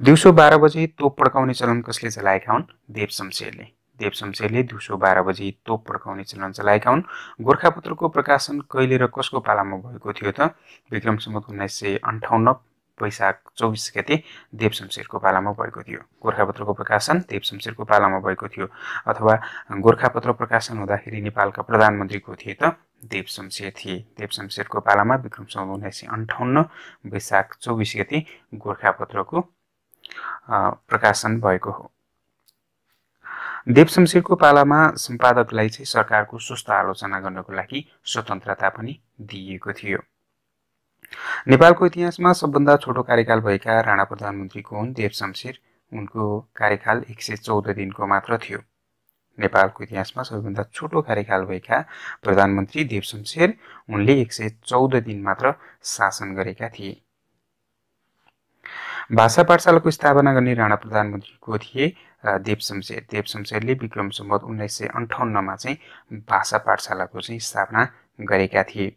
दिउँसो 12 बजे तोप पड्काउने चलन कसले चलाएका हुन्? देव शमशेरले। देव शमशेरले दिउँसो 12 बजे तोप पड्काउने चलन चलाएका हुन्। गोरखापत्रको प्रकाशन कहिले र कसको पालामा भएको थियो त? विक्रम सम्वत 1958 वैशाख 24 गते देव शमशेरको पालामा भएको थियो। गोरखापत्रको प्रकाशन देव शमशेरको पालामा भएको थियो। अथवा गोरखापत्र प्रकाशन हुँदाखेरि नेपालका प्रधानमन्त्री को थिए त? देव शमशेर थिए। देव शमशेरको पालामा विक्रम सम्वत 1958 वैशाख 24 गते गोरखापत्रको प्रकाशन भएको हो। देव शमशेरको पालामा सम्पादकलाई चाहिँ सरकारको स्वस्थ आलोचना गर्नको लागि स्वतन्त्रता पनि दिइएको थियो। नेपालको इतिहासमा सबभन्दा छोटो कार्यकाल भएका राणा प्रधानमन्त्री को हुन्? देव शमशेर। उनको कार्यकाल 114 दिनको मात्र थियो। नेपालको इतिहासमा सबैभन्दा छोटो कार्यकाल भएका प्रधानमन्त्री देव शमशेर। उनले 114 दिन मात्र शासन गरेका थिए। भाषा पाठशालाको स्थापना गर्ने राणा प्रधानमन्त्री को थिए? देव शमशेर। देव शमशेरले विक्रम सम्वत 1958 मा चाहिँ भाषा पाठशालाको चाहिँ स्थापना गरेका थिए।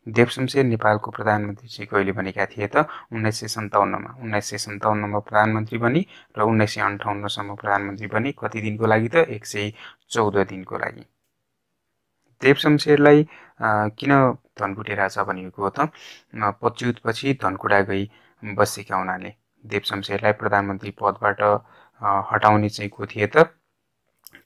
देव शमशेर नेपालको प्रधानमन्त्री चाहिँ कहिले बनेका थिए त? 1957 मा। 1957 मा प्रधानमन्त्री बनी र 1958 सम्म प्रधानमन्त्री बने। कति दिनको लागि त? 114 दिनको लागि। देव शमशेरलाई किन धनकुटे राजा भनेको हो त पच्युतपछि धनकुटा गई बसेका हुनाले देव शमशेरलाई प्रधानमन्त्री पदबाट हटाउने चाहिँ को थिए त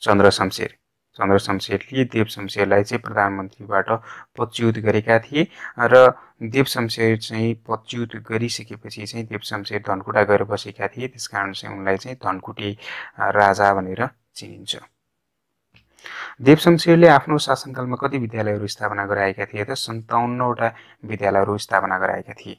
चन्द्र शमशेर। चन्द्र शमशेरले देव शमशेरलाई चाहिँ प्रधानमन्त्रीबाट पदच्युत गरेका थिए र देव शमशेर चाहिँ पदच्युत गरिसकेपछि चाहिँ देव शमशेर धनकुटा गएर बसेका थिए, त्यसकारण चाहिँ उनलाई चाहिँ धनकुटे राजा भनेर चिनिन्छ। देव शमशेरले आफ्नो शासनकालमा कति विद्यालयहरू स्थापना गराएका थिए त 57वटा विद्यालयहरू स्थापना गराएका थिए।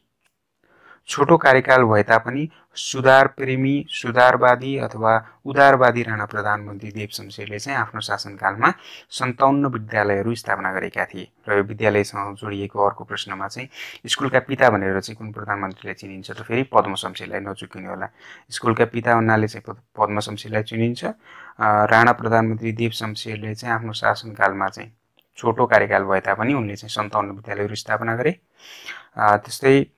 छोटो कार्यकाल भए तापनि सुधारप्रेमी, सुधारवादी अथवा उदारवादी राणा प्रधानमन्त्री देव शमशेरले चाहिँ आफ्नो शासनकालमा 57 विद्यालयहरू स्थापना गरेका थिए। र यो विद्यालयसँग जोडिएको अर्को प्रश्नमा चाहिँ स्कुलका पिता भनेर चाहिँ कुन प्रधानमन्त्रीलाई चिनिन्छ त फेरि पद्म शमशेरलाई नचुकिनु होला। स्कुलका पिता भन्नाले चाहिँ पद्म शमशेरलाई चिनिन्छ। राणा प्रधानमन्त्री देव शमशेरले चाहिँ आफ्नो शासनकालमा चाहिँ छोटो कार्यकाल भए तापनि उनले चाहिँ 57 विद्यालयहरू स्थापना गरे। त्यस्तै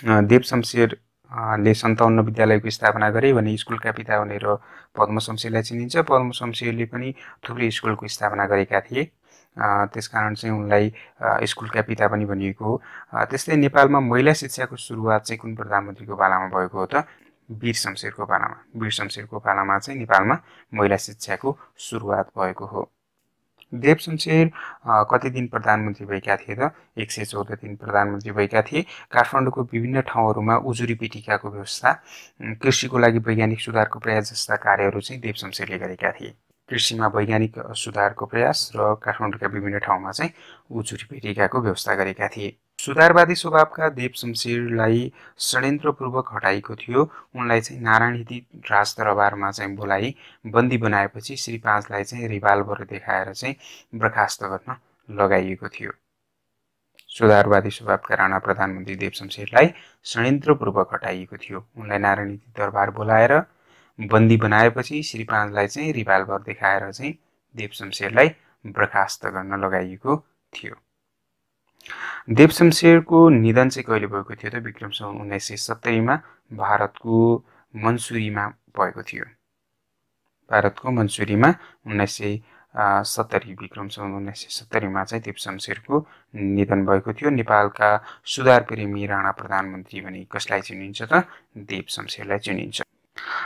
देव शमशेरले 57 विद्यालयको स्थापना गरे भने स्कुलका पिता भनेर पद्म शमशेरलाई चिनिन्छ। पद्म शमशेरले पनि थुप्रै स्कुलको स्थापना गरेका थिए, त्यसकारण चाहिँ उनलाई स्कुलका पिता पनि भनिएको हो। त्यस्तै नेपालमा महिला शिक्षाको सुरुवात चाहिँ कुन प्रधानमन्त्रीको पालामा भएको हो त वीर शमशेरको पालामा। वीर शमशेरको पालामा चाहिँ नेपालमा महिला शिक्षाको सुरुवात भएको हो। देव शमशेर कति दिन प्रधानमन्त्री भएका थिए त 114 दिन प्रधानमन्त्री भएका थिए। काठमाडौँको विभिन्न ठाउँहरूमा उजुरी पेटिकाको व्यवस्था, कृषिको लागि वैज्ञानिक सुधारको प्रयास जस्ता कार्यहरू चाहिँ देव शमशेरले गरेका थिए। कृषिमा वैज्ञानिक सुधारको प्रयास र काठमाडौँका विभिन्न ठाउँमा चाहिँ उजुरी पेटिकाको व्यवस्था गरेका थिए। सुधारवादी स्वभावका देव शमशेरलाई षड्यन्त्रपूर्वक हटाइएको थियो। उनलाई चाहिँ नारायणहिटी राजदरबारमा चाहिँ बोलाई बन्दी बनाएपछि श्री 5लाई चाहिँ रिभाल्भर देखाएर चाहिँ बर्खास्त गर्न लगाइएको थियो। सुधारवादी स्वभावका राणा प्रधानमन्त्री देव शमशेरलाई षड्यन्त्रपूर्वक हटाइएको थियो। उनलाई नारायणहिटी दरबार बोलाएर बन्दी बनाएपछि श्री 5लाई चाहिँ रिभाल्भर देखाएर चाहिँ देव शमशेरलाई बर्खास्त गर्न लगाइएको थियो। देव शमशेरको निधन चाहिँ कहिले भएको थियो त विक्रम सम्वत 1970मा भारतको मन्सुरीमा भएको थियो। भारतको मन्सुरीमा 1970 विक्रम सम्वत 1970मा चाहिँ देव शमशेरको निधन भएको थियो। नेपालका सुधारप्रेमी राणा प्रधानमन्त्री भने कसलाई चिनिन्छ त देव शमशेरलाई चिनिन्छ।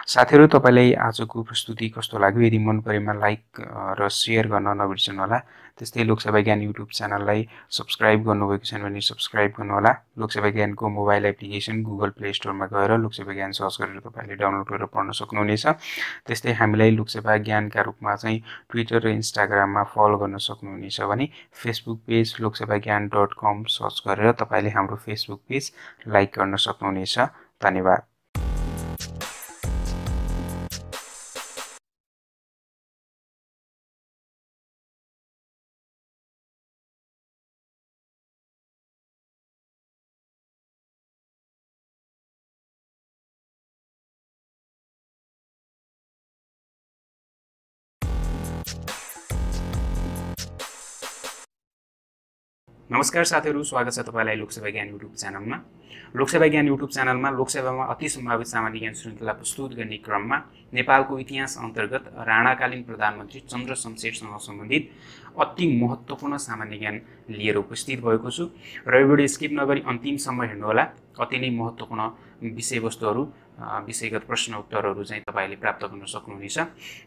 साथीहरू, तपाईलाई आजको प्रस्तुति कस्तो लाग्यो? यदि मन परेमा लाइक र शेयर गर्न नबिर्सनु होला। त्यस्तै लोकसेवा ज्ञान युट्युब च्यानललाई सब्स्क्राइब गर्नुभएको छैन भने सब्स्क्राइब गर्नुहोला। लोकसेवा ज्ञानको मोबाइल एप्लिकेसन गुगल प्ले स्टोरमा गएर लोकसेवा ज्ञान सर्च गरेर तपाईँले डाउनलोड गरेर पढ्न सक्नुहुनेछ। त्यस्तै हामीलाई लोकसेवा ज्ञानका रूपमा चाहिँ ट्विटर र इन्स्टाग्राममा फलो गर्न सक्नुहुनेछ भने फेसबुक पेज loksevagyaan.com सर्च गरेर तपाईँले हाम्रो फेसबुक पेज लाइक गर्न सक्नुहुनेछ। धन्यवाद। नमस्कार साथीहरू, स्वागत छ तपाईँलाई लोकसेवा ज्ञान युट्युब च्यानलमा। लोकसेवा ज्ञान युट्युब च्यानलमा लोकसेवामा अति सम्भावित सामान्य ज्ञान श्रृङ्खला प्रस्तुत गर्ने क्रममा नेपालको इतिहास अन्तर्गत राणाकालीन प्रधानमन्त्री चन्द्र शमशेरसँग सम्बन्धित अति महत्त्वपूर्ण सामान्य ज्ञान लिएर उपस्थित भएको छु र यो भिडियो स्किप नगरी अन्तिमसम्म हेर्नुहोला। अति नै महत्त्वपूर्ण विषयवस्तुहरू, विषयगत प्रश्न उत्तरहरू चाहिँ तपाईँले प्राप्त गर्न सक्नुहुनेछ।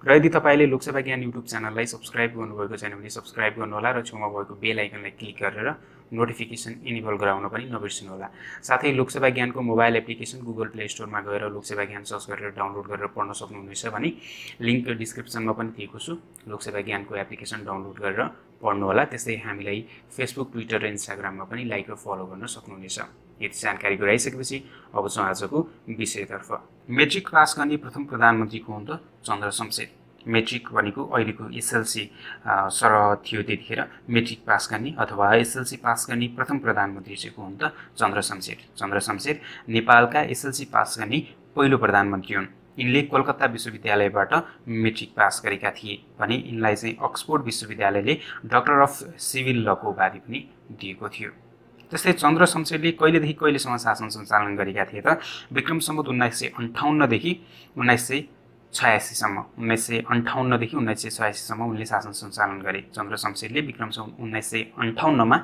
र यदि तपाईँले लोकसेवा ज्ञान युट्युब च्यानललाई सब्स्क्राइब गर्नुभएको छैन भने सब्स्क्राइब गर्नुहोला र छेउमा भएको बेल आइकनलाई क्लिक गरेर नोटिफिकेसन इनेबल गराउन पनि नबिर्सिनुहोला। साथै लोकसेवा ज्ञानको मोबाइल एप्लिकेसन गुगल प्ले स्टोरमा गएर लोकसेवा ज्ञान सर्च गरेर डाउनलोड गरेर पढ्न सक्नुहुनेछ भने लिङ्क डिस्क्रिप्सनमा पनि दिएको छु। लोकसेवा ज्ञानको एप्लिकेसन डाउनलोड गरेर पढ्नुहोला। त्यस्तै हामीलाई फेसबुक, ट्विटर र इन्स्टाग्राममा पनि लाइक र फलो गर्न सक्नुहुनेछ। यति जानकारी गराइसकेपछि अब चाहिँ आजको विषयतर्फ। मेट्रिक पास गर्ने प्रथम प्रधानमन्त्री को हुन् त चन्द्र शमशेर। मेट्रिक भनेको अहिलेको एसएलसी सरह थियो त्यतिखेर। मेट्रिक पास गर्ने अथवा एसएलसी पास गर्ने प्रथम प्रधानमन्त्री चाहिँ को हुन् त चन्द्र शमशेर। चन्द्र शमशेर नेपालका एसएलसी पास गर्ने पहिलो प्रधानमन्त्री हुन्। यिनले कोलकाता विश्वविद्यालयबाट मेट्रिक पास गरेका थिए भने यिनलाई चाहिँ अक्सफोर्ड विश्वविद्यालयले डक्टर अफ सिभिल लको उपाधि पनि दिएको थियो। त्यस्तै चन्द्र शमशेरले कहिलेदेखि कहिलेसम्म शासन सञ्चालन गरेका थिए त विक्रम सम्वत 1958 देखि 1986 सम्म। 1958 देखि 1986 सम्म उनले शासन सञ्चालन गरे। चन्द्र शमशेरले विक्रम सम्वत 1958 मा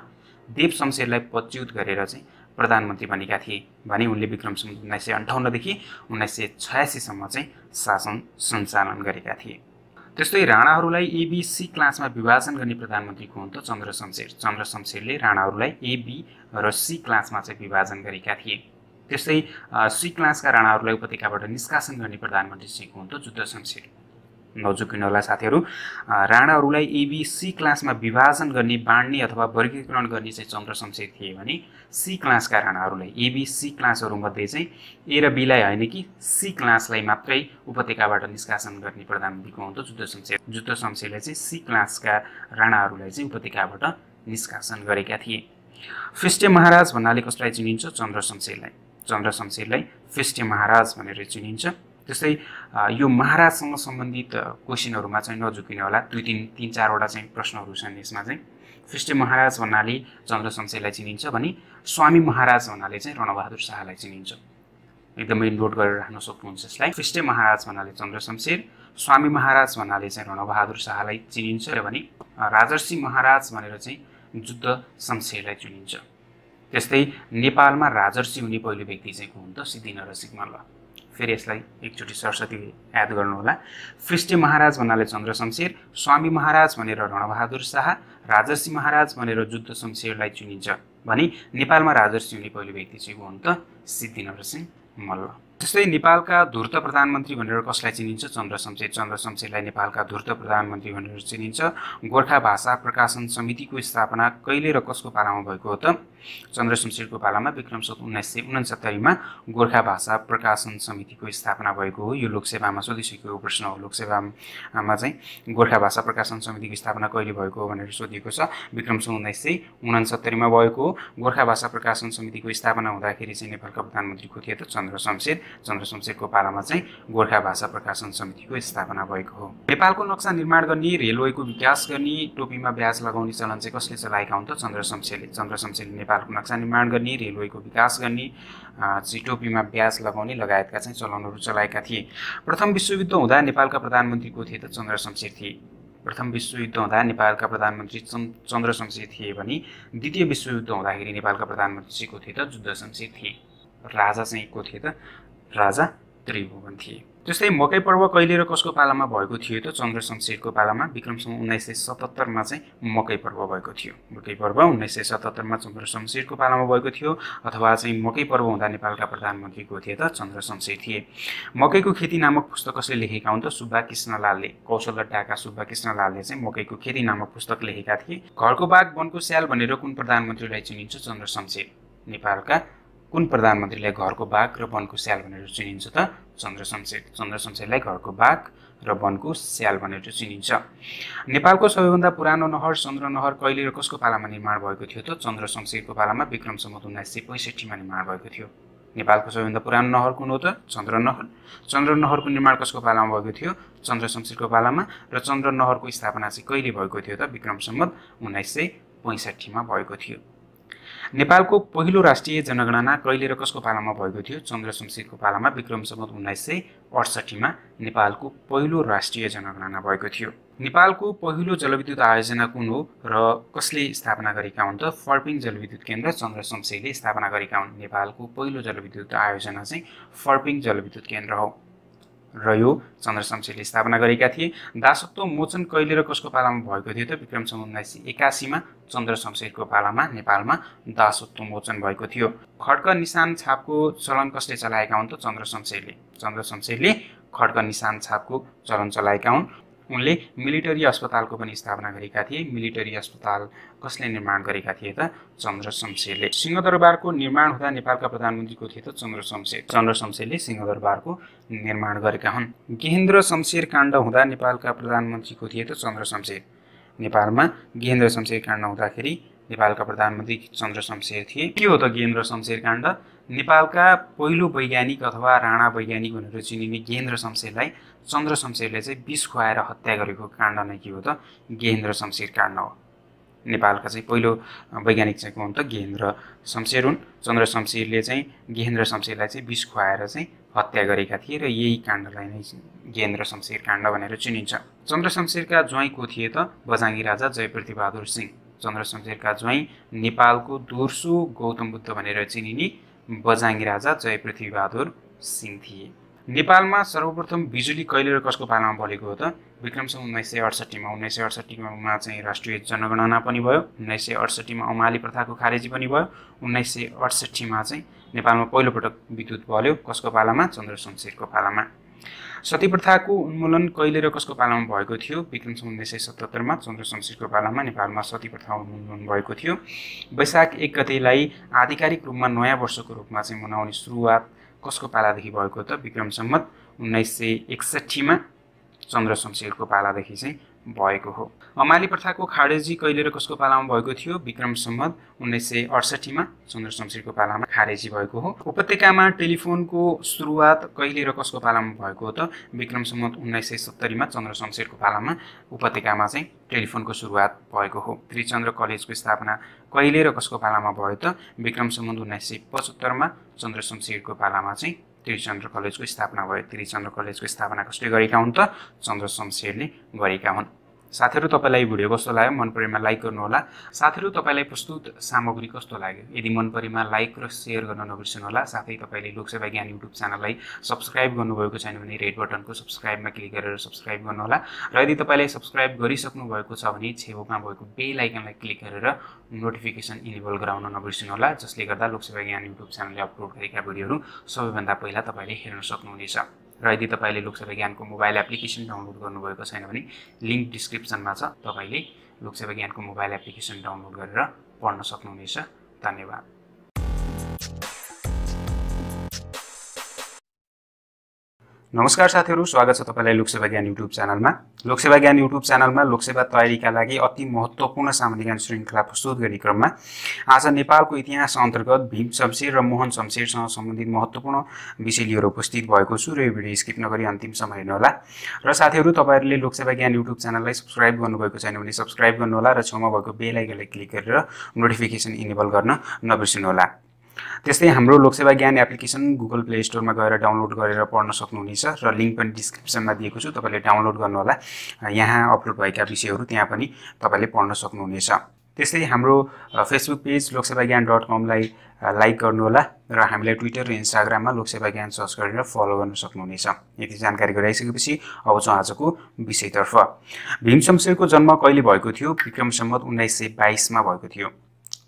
देव शमशेरलाई पदच्युत गरेर चाहिँ प्रधानमन्त्री बनेका थिए भने उनले विक्रम सम्वत 1958 देखि 1986 सम्म चाहिँ शासन सञ्चालन गरेका थिए। त्यस्तै राणाहरूलाई ए बी सी क्लासमा विभाजन गर्ने प्रधानमन्त्री को हुन् त चन्द्र शमशेर। चन्द्र शमशेरले राणाहरूलाई ए बी र सी क्लासमा चाहिँ विभाजन गरेका थिए। त्यस्तै सी क्लासका राणाहरूलाई उपत्यकाबाट निष्कासन गर्ने प्रधानमन्त्री चाहिँ को हुन् त जुद्ध शमशेर। नजुकिनु होला साथीहरू, राणाहरूलाई ए बी सी क्लासमा विभाजन गर्ने, बाँड्ने अथवा वर्गीकरण गर्ने चाहिँ चन्द्र शमशेर थिए भने सी क्लासका राणाहरूलाई ए बी सी क्लासहरूमध्ये चाहिँ ए र बीलाई होइन कि सी क्लासलाई मात्रै उपत्यकाबाट निष्कासन गर्ने प्रधानमन्त्री को हुन् त जुद्ध शमशेर। जुद्ध शमशेरले चाहिँ सी क्लासका राणाहरूलाई चाहिँ उपत्यकाबाट निष्कासन गरेका थिए। फिस्टे महाराज भन्नाले कसलाई चिनिन्छ? चन्द्र शमशेरलाई। चन्द्र शमशेरलाई फिस्टे महाराज भनेर चिनिन्छ। त्यस्तै यो महाराजसँग सम्बन्धित क्वेसनहरूमा चाहिँ नझुकिनु होला, तीन चारवटा चाहिँ प्रश्नहरू छन् यसमा चाहिँ। फिस्टे महाराज भन्नाले चन्द्र शमशेरलाई चिनिन्छ भने स्वामी महाराज भन्नाले चाहिँ रणबहादुर शाहलाई चिनिन्छ। एकदमै नोट गरेर राख्न सक्नुहुन्छ यसलाई। फिस्टे महाराज भन्नाले चन्द्र शमशेर, स्वामी महाराज भन्नाले चाहिँ रणबहादुर शाहलाई चिनिन्छ भने राजर्षि महाराज भनेर चाहिँ जुद्ध शमशेरलाई चिनिन्छ। त्यस्तै नेपालमा राजर्षि हुने पहिलो व्यक्ति चाहिँ को हुन् त? सिद्धिनरसिंह मल्ल। फेरि यसलाई एकचोटि सरस्वती याद गर्नुहोला। फिस्टे महाराज भन्नाले चन्द्र शमशेर, स्वामी महाराज भनेर रणबहादुर शाह, राजर्षि महाराज भनेर जुद्ध शमशेरलाई चिनिन्छ भने नेपालमा राजर्षि हुने पहिलो व्यक्ति चाहिँ को हुन् त? सिद्धिनरसिंह मल्ल। त्यस्तै नेपालका धूर्त प्रधानमन्त्री भनेर कसलाई चिनिन्छ? चन्द्र शमशेर। चन्द्र शमशेरलाई नेपालका धूर्त प्रधानमन्त्री भनेर चिनिन्छ। गोर्खा भाषा प्रकाशन समितिको स्थापना कहिले र कसको पालामा भएको हो त? चन्द्र शमशेरको पालामा विक्रम सम्वत 1969 मा गोर्खा भाषा प्रकाशन समितिको स्थापना भएको हो। यो लोकसेवामा सोधिसकेको प्रश्न हो। लोकसेवामा चाहिँ गोर्खा भाषा प्रकाशन समितिको स्थापना कहिले भएको हो भनेर सोधिएको छ। विक्रम सम्वत 1969 मा भएको हो। गोर्खा भाषा प्रकाशन समितिको स्थापना हुँदाखेरि चाहिँ नेपालका प्रधानमन्त्री को थिए त? चन्द्र शमशेर। चन्द्र शमशेरको पालामा चाहिँ गोर्खा भाषा प्रकाशन समितिको स्थापना भएको हो। नेपालको नक्सा निर्माण गर्ने, रेलवेको विकास गर्ने, टोपीमा ब्याज लगाउने चलन चाहिँ कसले चलाएका हुन् त? चन्द्र शमशेरले। चन्द्र शमशेरले नेपालको नक्सा निर्माण गर्ने, रेलवेको विकास गर्ने, टोपीमा ब्याज लगाउने लगायतका चाहिँ चलनहरू चलाएका थिए। प्रथम विश्वयुद्ध हुँदा नेपालका प्रधानमन्त्री को थिए त? चन्द्र शमशेर थिए। प्रथम विश्वयुद्ध हुँदा नेपालका प्रधानमन्त्री चन्द्र शमशेर थिए भने द्वितीय विश्वयुद्ध हुँदाखेरि नेपालका प्रधानमन्त्री को थिए त? जुद्ध शमशेर थिए। राजा चाहिँ को थिए त? राजा त्रिभुवन थिए। त्यस्तै मकै पर्व कहिले र कसको पालामा भएको थियो त? चन्द्र शमशेरको पालामा विक्रम सम्वत 1977 मा चाहिँ मकै पर्व भएको थियो। मकै पर्व 1977 मा चन्द्र शमशेरको पालामा भएको थियो। अथवा चाहिँ मकै पर्व हुँदा नेपालका प्रधानमन्त्री को थिए त? चन्द्र शमशेर थिए। मकैको खेती नामक पुस्तक कसले लेखेका हुन् त? सुब्बा कृष्णलालले। कौशलगढाका सुब्बा कृष्णलालले चाहिँ मकैको खेती नामक पुस्तक लेखेका थिए। घरको बाघ वनको स्याल भनेर कुन प्रधानमन्त्रीलाई चिनिन्छ? चन्द्र शमशेर। नेपालका कुन प्रधानमन्त्रीलाई घरको बाघ र वनको स्याल भनेर चिनिन्छ त? चन्द्र शमशेर। चन्द्र शमशेरलाई घरको बाघ र वनको स्याल भनेर चिनिन्छ। नेपालको सबैभन्दा पुरानो नहर चन्द्र नहर कहिले र कसको पालामा निर्माण भएको थियो त? चन्द्र शमशेरको पालामा विक्रम सम्वत 1965 मा निर्माण भएको थियो। नेपालको सबैभन्दा पुरानो नहर कुन हो त? चन्द्र नहर। चन्द्र नहरको निर्माण कसको पालामा भएको थियो? चन्द्र शमशेरको पालामा। र चन्द्र नहरको स्थापना चाहिँ कहिले भएको थियो त? विक्रम सम्वत 1965 मा भएको थियो। नेपालको पहिलो राष्ट्रिय जनगणना कहिले र कसको पालामा भएको थियो? चन्द्र शमशेरको पालामा विक्रम सम्वत 1968 मा नेपालको पहिलो राष्ट्रिय जनगणना भएको थियो। नेपालको पहिलो जलविद्युत आयोजना कुन हो र कसले स्थापना गरेका हुन् त? फर्पिङ जलविद्युत केन्द्र चन्द्र शमशेरले स्थापना गरेका हुन्। नेपालको पहिलो जलविद्युत आयोजना चाहिँ फर्पिङ जलविद्युत केन्द्र हो र यो चन्द्र शमशेरले स्थापना गरेका थिए। दासत्व मोचन कहिले र कसको पालामा भएको थियो त? विक्रम सम्वत 1981 मा चन्द्र शमशेरको पालामा नेपालमा दासत्व मोचन भएको थियो। खड्क निशान छापको चलन कसले चलाएका हुन् त? चन्द्र शमशेरले। चन्द्र शमशेरले खड्क निशान छापको चलन चलाएका हुन्। उनले मिलिटरी अस्पतालको पनि स्थापना गरेका थिए। मिलिटरी अस्पताल कसले निर्माण गरेका थिए त? चन्द्र शमशेरले। सिंहदरबारको निर्माण हुँदा नेपालका प्रधानमन्त्री को थिए त? चन्द्र शमशेर। चन्द्र शमशेरले सिंहदरबारको निर्माण गरेका हुन्। गेहेन्द्र शमशेर काण्ड हुँदा नेपालका प्रधानमन्त्री को थिए त? चन्द्र शमशेर। नेपालमा गेहेन्द्र शमशेर काण्ड हुँदाखेरि नेपालका प्रधानमन्त्री चन्द्र शमशेर थिए। के हो त गेहेन्द्र शमशेर काण्ड? नेपालका पहिलो वैज्ञानिक अथवा राणा वैज्ञानिक भनेर चिनिने गेहेन्द्र शमशेरलाई चन्द्र शमशेरले चाहिँ विष खुवाएर हत्या गरेको काण्ड नै के हो त? गेहेन्द्र शमशेर काण्ड हो। नेपालका चाहिँ पहिलो वैज्ञानिक चाहिँ को हुन् त? गेहेन्द्र शमशेर हुन्। चन्द्र शमशेरले चाहिँ गेहेन्द्र शमशेरलाई चाहिँ विष खुवाएर चाहिँ हत्या गरेका थिए र यही काण्डलाई नै गेहेन्द्र शमशेर काण्ड भनेर चिनिन्छ। चन्द्र शमशेरका ज्वाइँ को थिए त? बझाङ्गी राजा जयपृथ्वी बहादुर सिंह। चन्द्रशमशेरका ज्वाइँ नेपालको दोस्रो गौतम बुद्ध भनेर चिनिने बझाङ्गी राजा जय पृथ्वीबहादुर सिंह थिए। नेपालमा सर्वप्रथम बिजुली कहिले र कसको पालामा बलेको हो त? विक्रमसम्म 1968मा। 1968मा चाहिँ राष्ट्रिय जनगणना पनि भयो। 1968मा औमाली प्रथाको खारेजी पनि भयो। 1968मा चाहिँ नेपालमा पहिलोपटक विद्युत बल्यो। कसको पालामा? चन्द्रशमशेरको पालामा। सती प्रथाको उन्मूलन कहिले र कसको पालामा भएको थियो? विक्रमसम्म 1977मा चन्द्रशमशेरको पालामा नेपालमा सती प्रथा उन्मूलन भएको थियो। वैशाख 1 गतेलाई आधिकारिक रूपमा नयाँ वर्षको रूपमा चाहिँ मनाउने सुरुवात कसको पालादेखि भएको त? विक्रमसम्म 1961मा चन्द्रशमशेरको पालादेखि चाहिँ भएको हो। औमाली प्रथाको खारेजी कहिले र कसको पालामा भएको थियो? विक्रमसम्म 1968मा चन्द्रशमशेरको पालामा खारेजी भएको हो। उपत्यकामा टेलिफोनको सुरुवात कहिले र कसको पालामा भएको हो त? विक्रमसम्म 1970मा चन्द्रशमशेरको पालामा उपत्यकामा चाहिँ टेलिफोनको सुरुवात भएको हो। त्रिचन्द्र कलेजको स्थापना कहिले र कसको पालामा भयो त? विक्रमसम्म 1975मा चन्द्रशमशेरको पालामा चाहिँ त्रिचन्द्र कलेजको स्थापना भयो। त्रिचन्द्र कलेजको स्थापना कसले गरेका हुन् त? चन्द्रशमशेरले गरेका हुन्। साथीहरू, तपाईँलाई भिडियो कस्तो लाग्यो? मन परेमा लाइक गर्नुहोला। साथीहरू, तपाईँलाई प्रस्तुत सामग्री कस्तो लाग्यो? यदि मन परेमा लाइक र सेयर गर्न नबिर्सनुहोला। साथै तपाईँले लोकसेवा ज्ञान युट्युब च्यानललाई सब्सक्राइब गर्नुभएको छैन भने रेड बटनको सब्सक्राइबमा क्लिक गरेर सब्सक्राइब गर्नुहोला। र यदि तपाईँले सब्सक्राइब गरिसक्नु भएको छ भने छेउमा भएको बेल आइकनलाई क्लिक गरेर नोटिफिकेसन इनेबल गराउन नबिर्सनुहोला, जसले गर्दा लोकसेवा ज्ञान युट्युब च्यानलले अपलोड गरेका भिडियोहरू सबैभन्दा पहिला तपाईँले हेर्न सक्नुहुनेछ। र यदि तपाईँले लोकसेवा ज्ञानको मोबाइल एप्लिकेसन डाउनलोड गर्नुभएको छैन भने लिङ्क डिस्क्रिप्सनमा छ, तपाईँले लोकसेवा ज्ञानको मोबाइल एप्लिकेसन डाउनलोड गरेर पढ्न सक्नुहुनेछ। धन्यवाद। नमस्कार साथीहरू, स्वागत छ तपाईँलाई लोकसेवा ज्ञान युट्युब च्यानलमा। लोकसेवा ज्ञान युट्युब च्यानलमा लोकसेवा तयारीका लागि अति महत्त्वपूर्ण सामान्य ज्ञान श्रृङ्खला प्रस्तुत गर्ने क्रममा आज नेपालको इतिहास अन्तर्गत भीम शमशेर र मोहन शमशेरसँग सम्बन्धित महत्त्वपूर्ण विषय लिएर उपस्थित भएको छु र यो भिडियो स्किप नगरी अन्तिमसम्म हेर्नुहोला। र साथीहरू, तपाईँहरूले लोकसेवा ज्ञान युट्युब च्यानललाई सब्सक्राइब गर्नुभएको छैन भने सब्सक्राइब गर्नुहोला र छेउमा भएको बेल आइकनलाई क्लिक गरेर नोटिफिकेसन इनेबल गर्न नबिर्सनुहोला। त्यस्तै हाम्रो लोकसेवा ज्ञान एप्लिकेसन गुगल प्ले स्टोरमा गएर डाउनलोड गरेर पढ्न सक्नुहुनेछ र लिङ्क पनि डिस्क्रिप्सनमा दिएको छु, तपाईँले डाउनलोड गर्नुहोला। यहाँ अपलोड भएका विषयहरू त्यहाँ पनि तपाईँले पढ्न सक्नुहुनेछ। त्यस्तै हाम्रो फेसबुक पेज loksevagyaan.com लाई लाइक गर्नुहोला र हामीलाई ट्विटर र इन्स्टाग्राममा लोकसेवा ज्ञान सर्च गरेर फलो गर्न सक्नुहुनेछ। यति जानकारी गराइसकेपछि अब चाहिँ आजको विषयतर्फ। भीम शमशेरको जन्म कहिले भएको थियो? विक्रमसम्म 1922मा भएको थियो।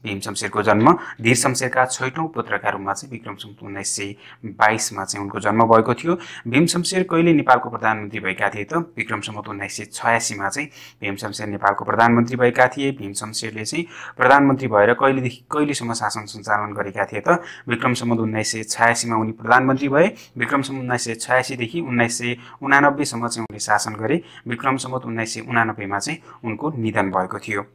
भीम शमशेरको जन्म धीर शमशेरका छैटौं पुत्रका रूपमा चाहिँ विक्रमसम्म 1922मा चाहिँ उनको जन्म भएको थियो। भीम शमशेर कहिले नेपालको प्रधानमन्त्री भएका थिए त? विक्रमसम्म 1986मा चाहिँ भीम शमशेर नेपालको प्रधानमन्त्री भएका थिए। भीम शमशेरले चाहिँ प्रधानमन्त्री भएर कहिलेदेखि कहिलेसम्म शासन सञ्चालन गरेका थिए त? विक्रमसम्म 1986मा उनी प्रधानमन्त्री भए। विक्रमसम्म 1986देखि 1989सम्म चाहिँ उनले शासन गरे। विक्रमसम्म 1989मा चाहिँ उनको निधन भएको थियो।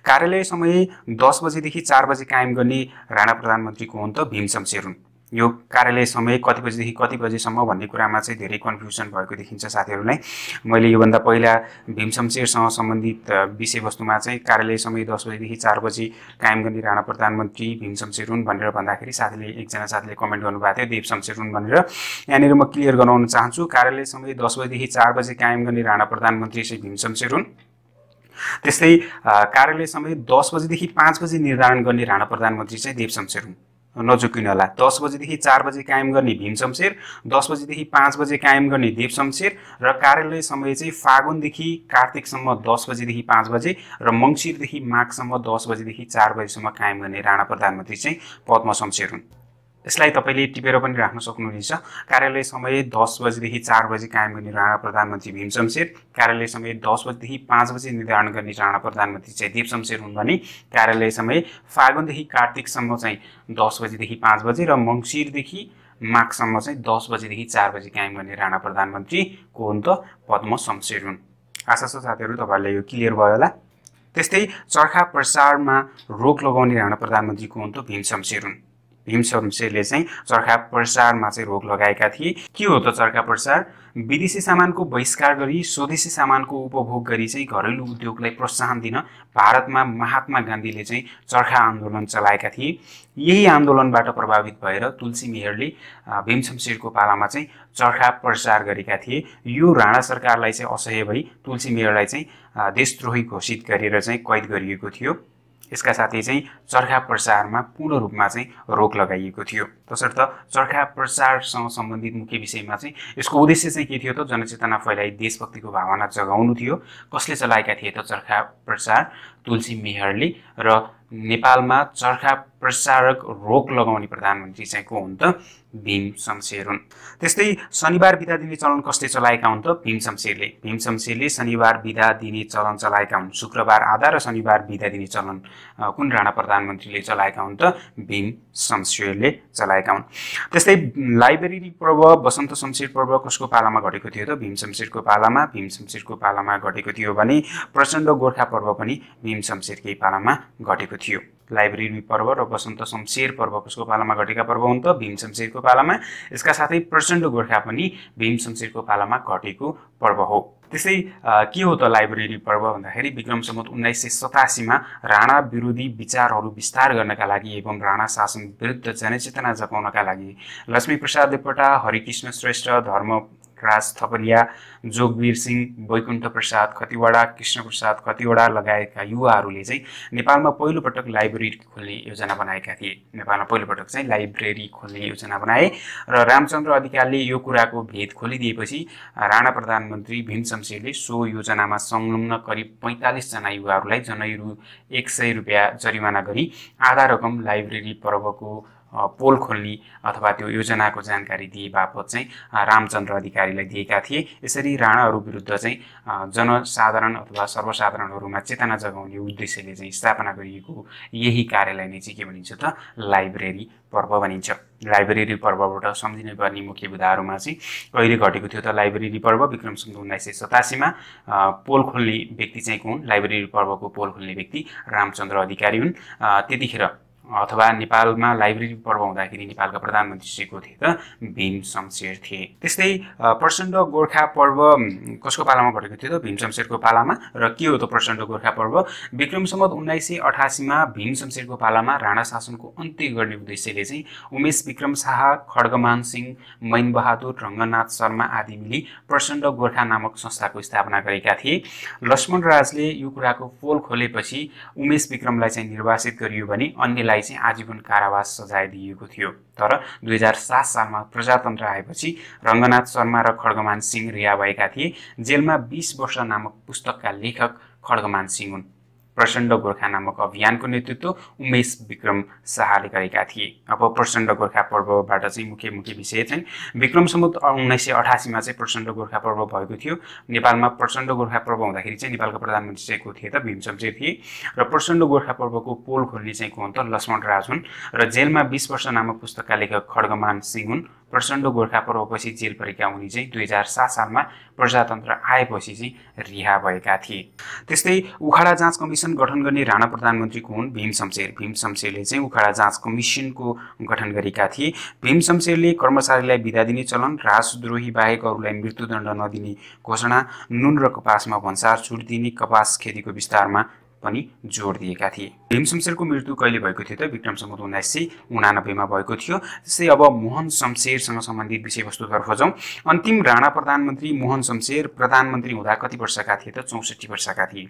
कार्यालय समय 10 बजेदेखि 4 बजे कायम गर्ने राणा प्रधानमन्त्री को हुन् त? भीम शमशेर हुन्। यो कार्यालय समय कति बजेदेखि कति बजेसम्म भन्ने कुरामा चाहिँ धेरै कन्फ्युजन भएको देखिन्छ साथीहरूलाई। मैले योभन्दा पहिला भीम शमशेरसँग सम्बन्धित विषयवस्तुमा चाहिँ कार्यालय समय 10 बजेदेखि 4 बजे कायम गर्ने राणा प्रधानमन्त्री भीम शमशेर हुन् भनेर भन्दाखेरि एकजना साथीले कमेन्ट गर्नुभएको थियो देव शमशेर हुन् भनेर। यहाँनिर म क्लियर गराउन चाहन्छु, कार्यालय समय 10 बजेदेखि 4 बजे कायम गर्ने राणा प्रधानमन्त्री चाहिँ भीम शमशेर हुन्। त्यस्तै कार्यालय समय 10 बजेदेखि 5 बजे निर्धारण गर्ने राणा प्रधानमन्त्री चाहिँ देव शमशेर हुन्। नजुकिनु होला, 10 बजेदेखि 4 बजे कायम गर्ने भीम शमशेर, 10 बजेदेखि 5 बजे कायम गर्ने देव शमशेर र कार्यालय समय चाहिँ फागुनदेखि कार्तिकसम्म 10 बजेदेखि 5 बजे र मङ्सिरदेखि माघसम्म 10 बजेदेखि 4 बजेसम्म कायम गर्ने राणा प्रधानमन्त्री चाहिँ पद्म शमशेर हुन्। यसलाई तपाईँले टिपेर पनि राख्न सक्नुहुनेछ। कार्यालय समय 10 बजेदेखि 4 बजे कायम गर्ने राणा प्रधानमन्त्री भीम शमशेर, कार्यालय समय 10 बजेदेखि 5 बजे निर्धारण गर्ने राणा प्रधानमन्त्री चाहिँ देव शमशेर हुन् भने कार्यालय समय फागुनदेखि कार्तिकसम्म चाहिँ 10 बजेदेखि 5 बजे र मङ्सिरदेखि माघसम्म चाहिँ 10 बजेदेखि 4 बजे कायम गर्ने राणा प्रधानमन्त्री को हुन् त? पद्म शमशेर हुन्। आशा छ साथीहरू तपाईँहरूलाई यो क्लियर भयो होला। त्यस्तै चरखा प्रसारमा रोक लगाउने राणा प्रधानमन्त्री को हुन् त? भीम शमशेर हुन्। भीम शमशेरले चाहिँ चरखा प्रसारमा चाहिँ रोक लगाएका थिए। के हो त चरखा प्रसार? विदेशी सामानको बहिष्कार गरी स्वदेशी सामानको उपभोग गरी चाहिँ घरेलु उद्योगलाई प्रोत्साहन दिन भारतमा महात्मा गान्धीले चाहिँ चरखा आन्दोलन चलाएका थिए। यही आन्दोलनबाट प्रभावित भएर तुलसी मेहरले भीम शमशेरको पालामा चाहिँ चरखा प्रसार गरेका थिए। यो राणा सरकारलाई चाहिँ असह्य भई तुलसी मेहरलाई चाहिँ देशद्रोही घोषित गरेर चाहिँ कैद गरिएको थियो। यसका साथै चाहिँ चर्खा प्रसारमा पूर्ण रूपमा चाहिँ रोक लगाइएको थियो। तसर्थ चर्खा प्रसारसँग सम्बन्धित मुख्य विषयमा चाहिँ यसको उद्देश्य चाहिँ के थियो त जनचेतना फैलाई देशभक्तिको भावना जगाउनु थियो। कसले चलाएका थिए त चर्खा प्रसार? तुलसी मेहरले। र नेपालमा चर्खा प्रसारक रोक लगाउने प्रधानमन्त्री चाहिँ को हुन् त? भीम शमशेर हुन्। त्यस्तै शनिबार बिदा दिने चलन कसले चलाएका हुन् त? भीम शमशेरले। भीम शमशेरले शनिबार बिदा दिने चलन चलाएका हुन्। शुक्रबार आधा र शनिबार बिदा दिने चलन कुन राणा प्रधानमन्त्रीले चलाएका हुन् त? भीम शमशेरले चलाएका हुन्। त्यस्तै लाइब्रेरी पर्व, वसन्त शमशेर पर्व कसको पालामा घटेको थियो त? भीम शमशेरको पालामा। भीम शमशेरको पालामा घटेको थियो भने प्रचण्ड गोर्खा पर्व पनि भीम शमशेरकै पालामा घटेको थियो। लाइब्रेरी पर्व र वसन्त शमशेर पर्व कसको पालामा घटेका पर्व हुन् त? भीम शमशेरको पालामा। यसका साथै प्रचण्ड गोर्खा पनि भीम शमशेरको पालामा घटेको पर्व हो। त्यसै के हो त लाइब्रेरी पर्व भन्दाखेरि विक्रम सम्वत 1987 मा राणा विरोधी विचारहरू विस्तार गर्नका लागि एवं राणा शासन विरुद्ध जनचेतना जगाउनका लागि लक्ष्मीप्रसाद देवकोटा, हरिकृष्ण श्रेष्ठ, धर्मराज थपलिया, जोगवीर सिंह, वैकुण्ठ प्रसाद खतिवडा, कृष्णप्रसाद खतिवडा लगायतका युवाहरूले चाहिँ नेपालमा पहिलोपटक लाइब्रेरी खोल्ने योजना बनाएका थिए। नेपालमा पहिलोपटक चाहिँ लाइब्रेरी खोल्ने योजना बनाए र रामचन्द्र अधिकारीले यो कुराको भेद खोलिदिएपछि राणा प्रधानमन्त्री भीम शमशेरले सो योजनामा संलग्न करिब 45 जना युवाहरूलाई जनैरू 100 रुपियाँ जरिमाना गरी आधा रकम लाइब्रेरी पर्वको पोल खोल्ने अथवा त्यो योजनाको जानकारी दिए बापत चाहिँ रामचन्द्र अधिकारीलाई दिएका थिए। यसरी राणाहरू विरुद्ध चाहिँ जनसाधारण अथवा सर्वसाधारणहरूमा चेतना जगाउने उद्देश्यले चाहिँ स्थापना गरिएको यही कार्यालय नै चाहिँ के भनिन्छ त? लाइब्रेरी पर्व भनिन्छ। लाइब्रेरी पर्वबाट सम्झिने पर्ने मुख्य विधाहरूमा चाहिँ कहिले घटेको थियो त लाइब्रेरी पर्व? विक्रम सम्वत 1987 मा। पोल खोल्ने व्यक्ति चाहिँ को हुन्? लाइब्रेरी पर्वको पोल खोल्ने व्यक्ति रामचन्द्र अधिकारी हुन्। त्यतिखेर अथवा नेपालमा लाइब्रेरी पर्व हुँदाखेरि नेपालका प्रधानमन्त्री चाहिँ को थिए त? भीम शमशेर थिए। त्यस्तै प्रचण्ड गोर्खा पर्व कसको पालामा घटेको थियो त? भीम शमशेरको पालामा। र के हो त प्रचण्ड गोर्खा पर्व? विक्रम सम्वत 1988 मा भीम शमशेरको पालामा राणा शासनको अन्त्य गर्ने उद्देश्यले चाहिँ उमेश विक्रम शाह, खड्गमान सिंह, मैन बहादुर, रङ्गनाथ शर्मा आदि मिली प्रचण्ड गोर्खा नामक संस्थाको स्थापना गरेका थिए। लक्ष्मण राजले यो कुराको पोल खोलेपछि उमेश विक्रमलाई चाहिँ निर्वासित गरियो भने अन्यलाई चाहिँ आजीवन कारावास सजाय दिएको थियो। तर 2007 सालमा प्रजातन्त्र आएपछि रङ्गनाथ शर्मा र खड्गमान सिंह रिहा भएका थिए। जेलमा 20 वर्ष नामक पुस्तकका लेखक खड्गमान सिंह हुन्। प्रचण्ड गोर्खा नामक अभियानको नेतृत्व उमेश विक्रम शाहले गरेका थिए। अब प्रचण्ड गोर्खा पर्वबाट चाहिँ मुख्य विषय चाहिँ विक्रम सम्वत 1988 मा चाहिँ प्रचण्ड गोर्खा पर्व भएको थियो। नेपालमा प्रचण्ड गोर्खा पर्व हुँदाखेरि चाहिँ नेपालका प्रधानमन्त्री चाहिँ को थिए त? भीम शमशेर थिए। र प्रचण्ड गोर्खा पर्वको पोल खोल्ने चाहिँ को हुन् त? लक्ष्मण राज हुन्। र जेलमा 20 वर्ष नामक पुस्तकका लेखक खड्गमान सिंह हुन्। प्रचण्ड गोर्खा पर्वपछि जेल परेका उनी चाहिँ 2007 सालमा प्रजातन्त्र आएपछि चाहिँ रिहा भएका थिए। त्यस्तै उखाडा जाँच कमिसन गठन गर्ने राणा प्रधानमन्त्रीको हुन् भीम शमशेर। भीम शमशेरले चाहिँ उखाडा जाँच कमिसनको गठन गरेका थिए। भीम शमशेरले कर्मचारीलाई बिदा दिने चलन, राजद्रोही बाहेक अरूलाई मृत्युदण्ड नदिने घोषणा, नुन र कपासमा भन्सार छुट दिने, कपास खेतीको विस्तारमा पनि जोड दिएका थिए। भीम शमशेरको मृत्यु कहिले भएको थियो त? विक्रम सम्वत 1989 मा भएको थियो। त्यसै अब मोहन शमशेरसँग सम्बन्धित विषयवस्तुतर्फ जाउँ। अन्तिम राणा प्रधानमन्त्री मोहन शमशेर प्रधानमन्त्री हुँदा कति वर्षका थिए त? 64 वर्षका थिए।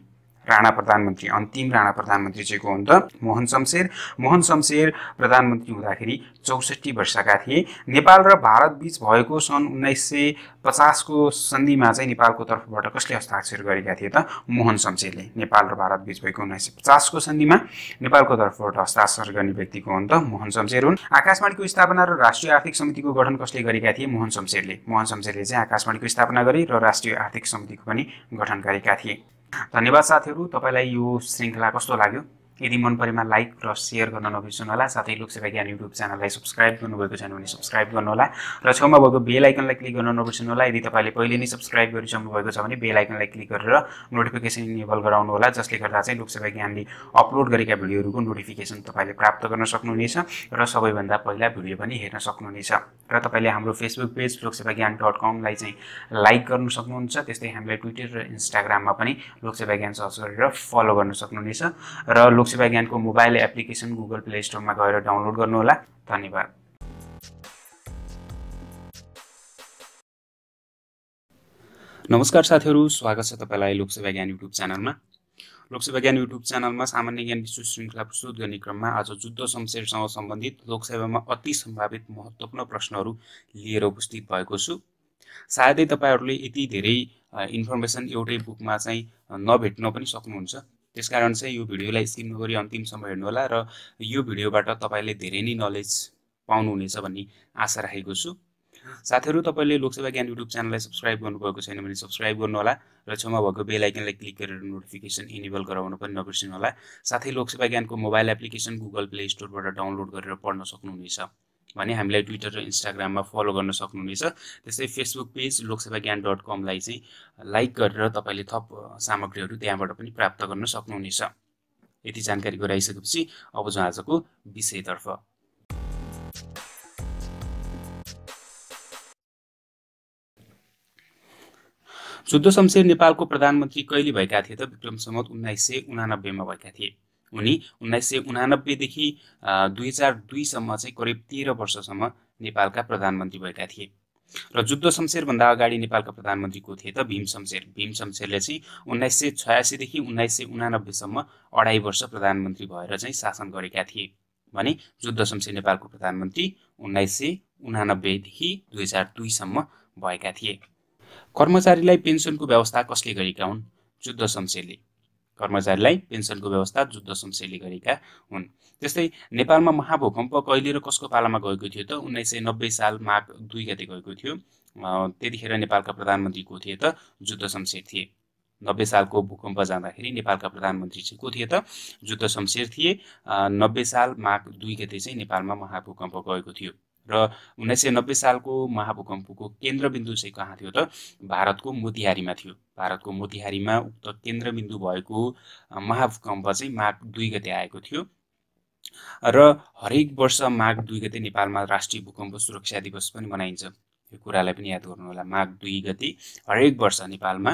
राणा प्रधानमन्त्री, अन्तिम राणा प्रधानमन्त्री चाहिँ को हुन् त? मोहन शमशेर। मोहन शमशेर प्रधानमन्त्री हुँदाखेरि 64 वर्षका थिए। नेपाल र भारत बीच भएको सन् 1950 को सन्धिमा चाहिँ नेपालको तर्फबाट कसले हस्ताक्षर गरेका थिए त? मोहन शमशेरले। नेपाल र भारत बीच भएको 1950 को सन्धिमा नेपालको तर्फबाट हस्ताक्षर गर्ने व्यक्ति को हुन् त? मोहन शमशेर हुन्। आकाशवाणीको स्थापना र राष्ट्रिय आर्थिक समितिको गठन कसले गरेका थिए? मोहन शमशेरले। मोहन शमशेरले चाहिँ आकाशवाणीको स्थापना गरे र राष्ट्रिय आर्थिक समितिको पनि गठन गरेका थिए। धन्यवाद साथीहरू। तपाईलाई यो श्रृङ्खला कस्तो लाग्यो? यदि मन परेमा लाइक र शेयर गर्न नबिर्सनुहोला। साथै लोकसेवा ज्ञान युट्युब च्यानललाई सब्स्क्राइब गर्नुभएको छैन भने सब्स्क्राइब गर्नुहोला र छेउमा भएको बेल आइकनलाई क्लिक गर्न नबिर्सनुहोला। यदि तपाईँले पहिले नै सब्स्क्राइब गरिसक्नु भएको छ भने बेल आइकनलाई क्लिक गरेर नोटिफिकेसन इनेबल गराउनु होला, जसले गर्दा चाहिँ लोकसेवा ज्ञानले अपलोड गरेका भिडियोहरूको नोटिफिकेसन तपाईँले प्राप्त गर्न सक्नुहुनेछ र सबैभन्दा पहिला भिडियो पनि हेर्न सक्नुहुनेछ। र तपाईँले हाम्रो फेसबुक पेज loksevagyaan.com लाई चाहिँ लाइक गर्न सक्नुहुन्छ। त्यस्तै हामीलाई ट्विटर र इन्स्टाग्राममा पनि लोकसेवा ज्ञान सर्च गरेर फलो गर्न सक्नुहुनेछ र लोकसेवा ज्ञानको मोबाइल एप्लिकेसन गुगल प्ले स्टोरमा गएर डाउनलोड गर्नुहोला। धन्यवाद। नमस्कार साथीहरू, स्वागत छ तपाईलाई लोकसेवा ज्ञान युट्युब च्यानलमा। लोकसेवा ज्ञान युट्युब च्यानलमा सामान्य ज्ञान विश्व श्रृङ्खला प्रस्तुत गर्ने क्रममा आज जुद्ध शमशेरसँग सम्बन्धित लोकसेवामा अति सम्भावित महत्त्वपूर्ण प्रश्नहरू लिएर उपस्थित भएको छु। सायदै तपाईहरूले यति धेरै इन्फर्मेसन एउटै बुकमा चाहिँ नभेट्न पनि सक्नुहुन्छ। त्यसकारण चाहिँ यो भिडियोलाई स्किप नगरी अन्तिमसम्म हेर्नुहोला र यो भिडियोबाट तपाईँले धेरै नै नलेज पाउनुहुनेछ भन्ने आशा राखेको छु। साथीहरू, तपाईँले लोकसेवा ज्ञान युट्युब च्यानललाई सब्सक्राइब गर्नुभएको छैन भने सब्सक्राइब गर्नुहोला र छेउमा भएको बेल आइकनलाई क्लिक गरेर नोटिफिकेसन इनेबल गराउन पनि नबिर्सिनुहोला। साथै लोकसेवा ज्ञानको मोबाइल एप्लिकेसन गुगल प्ले स्टोरबाट डाउनलोड गरेर पढ्न सक्नुहुनेछ भने हामीलाई ट्विटर र इन्स्टाग्राममा फलो गर्न सक्नुहुनेछ। त्यस्तै फेसबुक पेज loksevagyaan.com लाई चाहिँ लाइक गरेर तपाईँले थप सामग्रीहरू त्यहाँबाट पनि प्राप्त गर्न सक्नुहुनेछ। यति जानकारी गराइसकेपछि अब जाउँ आजको विषयतर्फ। जुद्ध शमशेर नेपालको प्रधानमन्त्री कहिले भएका थिए त? विक्रम सम्वत 1989 मा भएका थिए। उनी 1989 देखि 2002 सम्म चाहिँ करिब 13 वर्षसम्म नेपालका प्रधानमन्त्री भएका थिए। र जुद्ध शमशेर भन्दा अगाडि नेपालका प्रधानमन्त्री को थिए त? भीम शमशेर। भीम शमशेरले चाहिँ 1986 देखि 1989 सम्म 2.5 वर्ष प्रधानमन्त्री भएर चाहिँ शासन गरेका थिए भने जुद्ध शमशेर नेपालको प्रधानमन्त्री 1989 देखि 2002 सम्म भएका थिए। कर्मचारीलाई पेन्सनको व्यवस्था कसले गरेका हुन्? जुद्ध शमशेरले। कर्मचारीलाई पेन्सनको व्यवस्था जुद्ध शमशेरले गरेका हुन्। त्यस्तै नेपालमा महाभूकम्प कहिले र कसको पालामा गएको थियो त? 1990 साल माघ 2 गते गएको थियो। त्यतिखेर नेपालका प्रधानमन्त्री को थिए त? जुद्ध शमशेर थिए। 90 सालको भूकम्प जाँदाखेरि नेपालका प्रधानमन्त्री चाहिँ को थिए त? जुद्ध शमशेर थिए। 90 साल माघ 2 गते चाहिँ नेपालमा महाभूकम्प गएको थियो र 1990 सालको महाभूकम्पको केन्द्रबिन्दु चाहिँ कहाँ थियो त? भारतको मोतिहारीमा थियो। भारतको मोतिहारीमा उक्त केन्द्रबिन्दु भएको महाभूकम्प चाहिँ माघ 2 गते आएको थियो र हरेक वर्ष माघ 2 गते नेपालमा राष्ट्रिय भूकम्प सुरक्षा दिवस पनि मनाइन्छ। यो कुरालाई पनि याद गर्नुहोला। माघ 2 गते हरेक वर्ष नेपालमा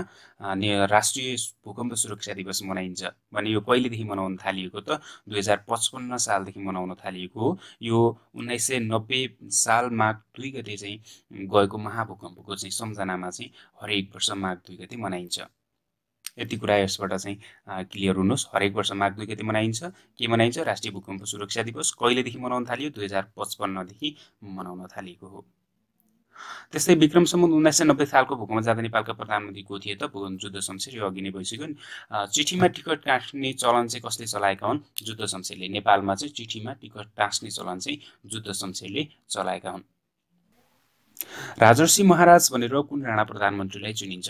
राष्ट्रिय भूकम्प सुरक्षा दिवस मनाइन्छ भने यो कहिलेदेखि मनाउन थालिएको त? 2055 सालदेखि मनाउन थालिएको हो। यो 1990 साल माघ 2 गते चाहिँ गएको महाभूकम्पको चाहिँ सम्झनामा चाहिँ हरेक वर्ष माघ 2 गते मनाइन्छ। यति कुरा यसबाट चाहिँ क्लियर हुनुहोस्। हरेक वर्ष माघ 2 गते मनाइन्छ। के मनाइन्छ? राष्ट्रिय भूकम्प सुरक्षा दिवस। कहिलेदेखि मनाउन थालियो? 2055 देखि मनाउन थालिएको हो। त्यस्तै विक्रम सम्वत 1990 सालको भूकम्प जाँदा नेपालका प्रधानमन्त्री को थिए त? जुद्ध शमशेर। यो अघि नै भइसक्यो नि। चिठीमा टिकट काट्ने चलन चाहिँ कसले चलाएका हुन्? जुद्ध शमशेरले। नेपालमा चाहिँ चिठीमा टिकट टाँस्ने चलन चाहिँ जुद्ध शमशेरले चलाएका हुन्। राजर्षि महाराज भनेर कुन राणा प्रधानमन्त्रीलाई चिनिन्छ?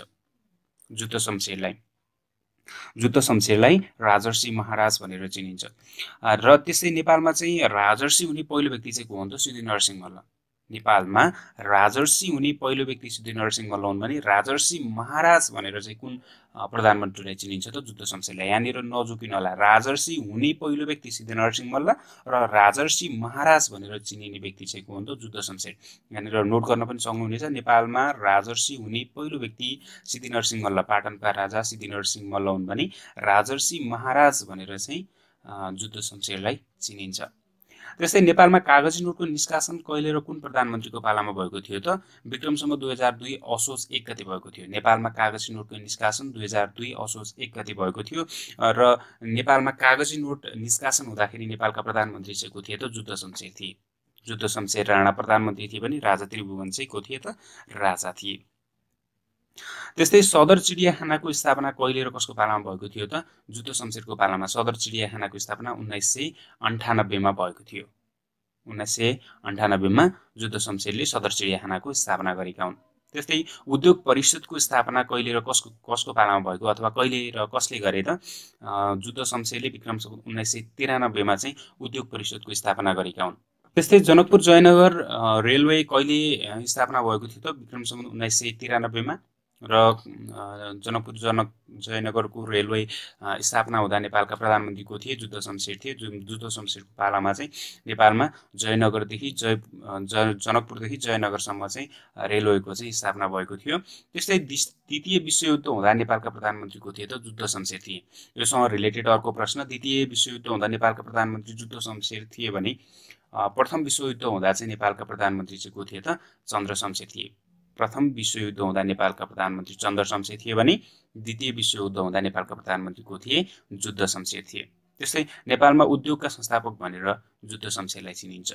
जुद्ध शमशेरलाई। जुद्ध शमशेरलाई राजर्षि महाराज भनेर चिनिन्छ। र त्यसै नेपालमा चाहिँ राजर्षि हुने पहिलो व्यक्ति चाहिँ को हुन् त? सिद्धिनरसिंह मल्ल। नेपालमा राजर्षि हुने पहिलो व्यक्ति सिद्धिनरसिंह मल्ल हुन् भने राजर्षि महाराज भनेर चाहिँ कुन प्रधानमन्त्रीलाई चिनिन्छ त? जुद्ध शमशेरलाई। यहाँनिर नझुकिनु होला। राजर्षि हुने पहिलो व्यक्ति सिद्धिनरसिंह मल्ल र राजर्षि महाराज भनेर चिनिने व्यक्ति चाहिँ को हुन् त? जुद्ध शमशेर। यहाँनिर नोट गर्न पनि सक्नुहुनेछ। नेपालमा राजर्षि हुने पहिलो व्यक्ति सिद्धिनरसिंह मल्ल, पाटनका राजा सिद्धिनरसिंह मल्ल हुन् भने राजर्षि महाराज भनेर चाहिँ जुद्ध शमशेरलाई चिनिन्छ। त्यस्तै नेपालमा कागजी नोटको निष्कासन कहिले र कुन प्रधानमन्त्रीको पालामा भएको थियो त? विक्रम सम्वत 2002 असोज 1 गते भएको थियो। नेपालमा कागजी नोटको निष्कासन 2002 असोज 1 गते भएको थियो र नेपालमा कागजी नोट निष्कासन हुँदाखेरि नेपालका प्रधानमन्त्री चाहिँ को थिए त? जुद्ध शमशेर थिए। जुद्ध शमशेर राणा प्रधानमन्त्री थिए भने राजा त्रिभुवन चाहिँ को थिए त? राजा थिए। त्यस्तै सदर चिडियाखानाको स्थापना कहिले र कसको पालामा भएको थियो त? जुद्ध शमशेरको पालामा सदर चिडियाखानाको स्थापना 1998 मा भएको थियो। 1998 मा जुद्ध शमशेरले सदर चिडियाखानाको स्थापना गरेका हुन्। त्यस्तै उद्योग परिषदको स्थापना कहिले र कसको पालामा भएको अथवा कहिले र कसले गरे त? जुद्ध शमशेरले विक्रम सम्वत 1993 मा चाहिँ उद्योग परिषदको स्थापना गरेका हुन्। त्यस्तै जनकपुर जयनगर रेलवे कहिले स्थापना भएको थियो त? विक्रम सम्वत 1993 मा र जनकपुर जयनगरको रेलवे स्थापना हुँदा नेपालका प्रधानमन्त्री को थिए? जुद्ध शमशेर थिए। जुद्ध शमशेरको पालामा चाहिँ नेपालमा जनकपुरदेखि जयनगरसम्म चाहिँ रेलवेको चाहिँ स्थापना भएको थियो। त्यस्तै द्वितीय विश्वयुद्ध हुँदा नेपालका प्रधानमन्त्री को थिए त? जुद्ध शमशेर थिए। योसँग रिलेटेड अर्को प्रश्न, द्वितीय विश्वयुद्ध हुँदा नेपालका प्रधानमन्त्री जुद्ध शमशेर थिए भने प्रथम विश्वयुद्ध हुँदा चाहिँ नेपालका प्रधानमन्त्री चाहिँ को थिए त? चन्द्र शमशेर थिए। प्रथम विश्वयुद्ध हुँदा नेपालका प्रधानमन्त्री चन्द्र शमशेर थिए भने द्वितीय विश्वयुद्ध हुँदा नेपालका प्रधानमन्त्री को थिए? जुद्ध शमशेर थिए। त्यस्तै नेपालमा उद्योगका संस्थापक भनेर जुद्ध शमशेरलाई चिनिन्छ।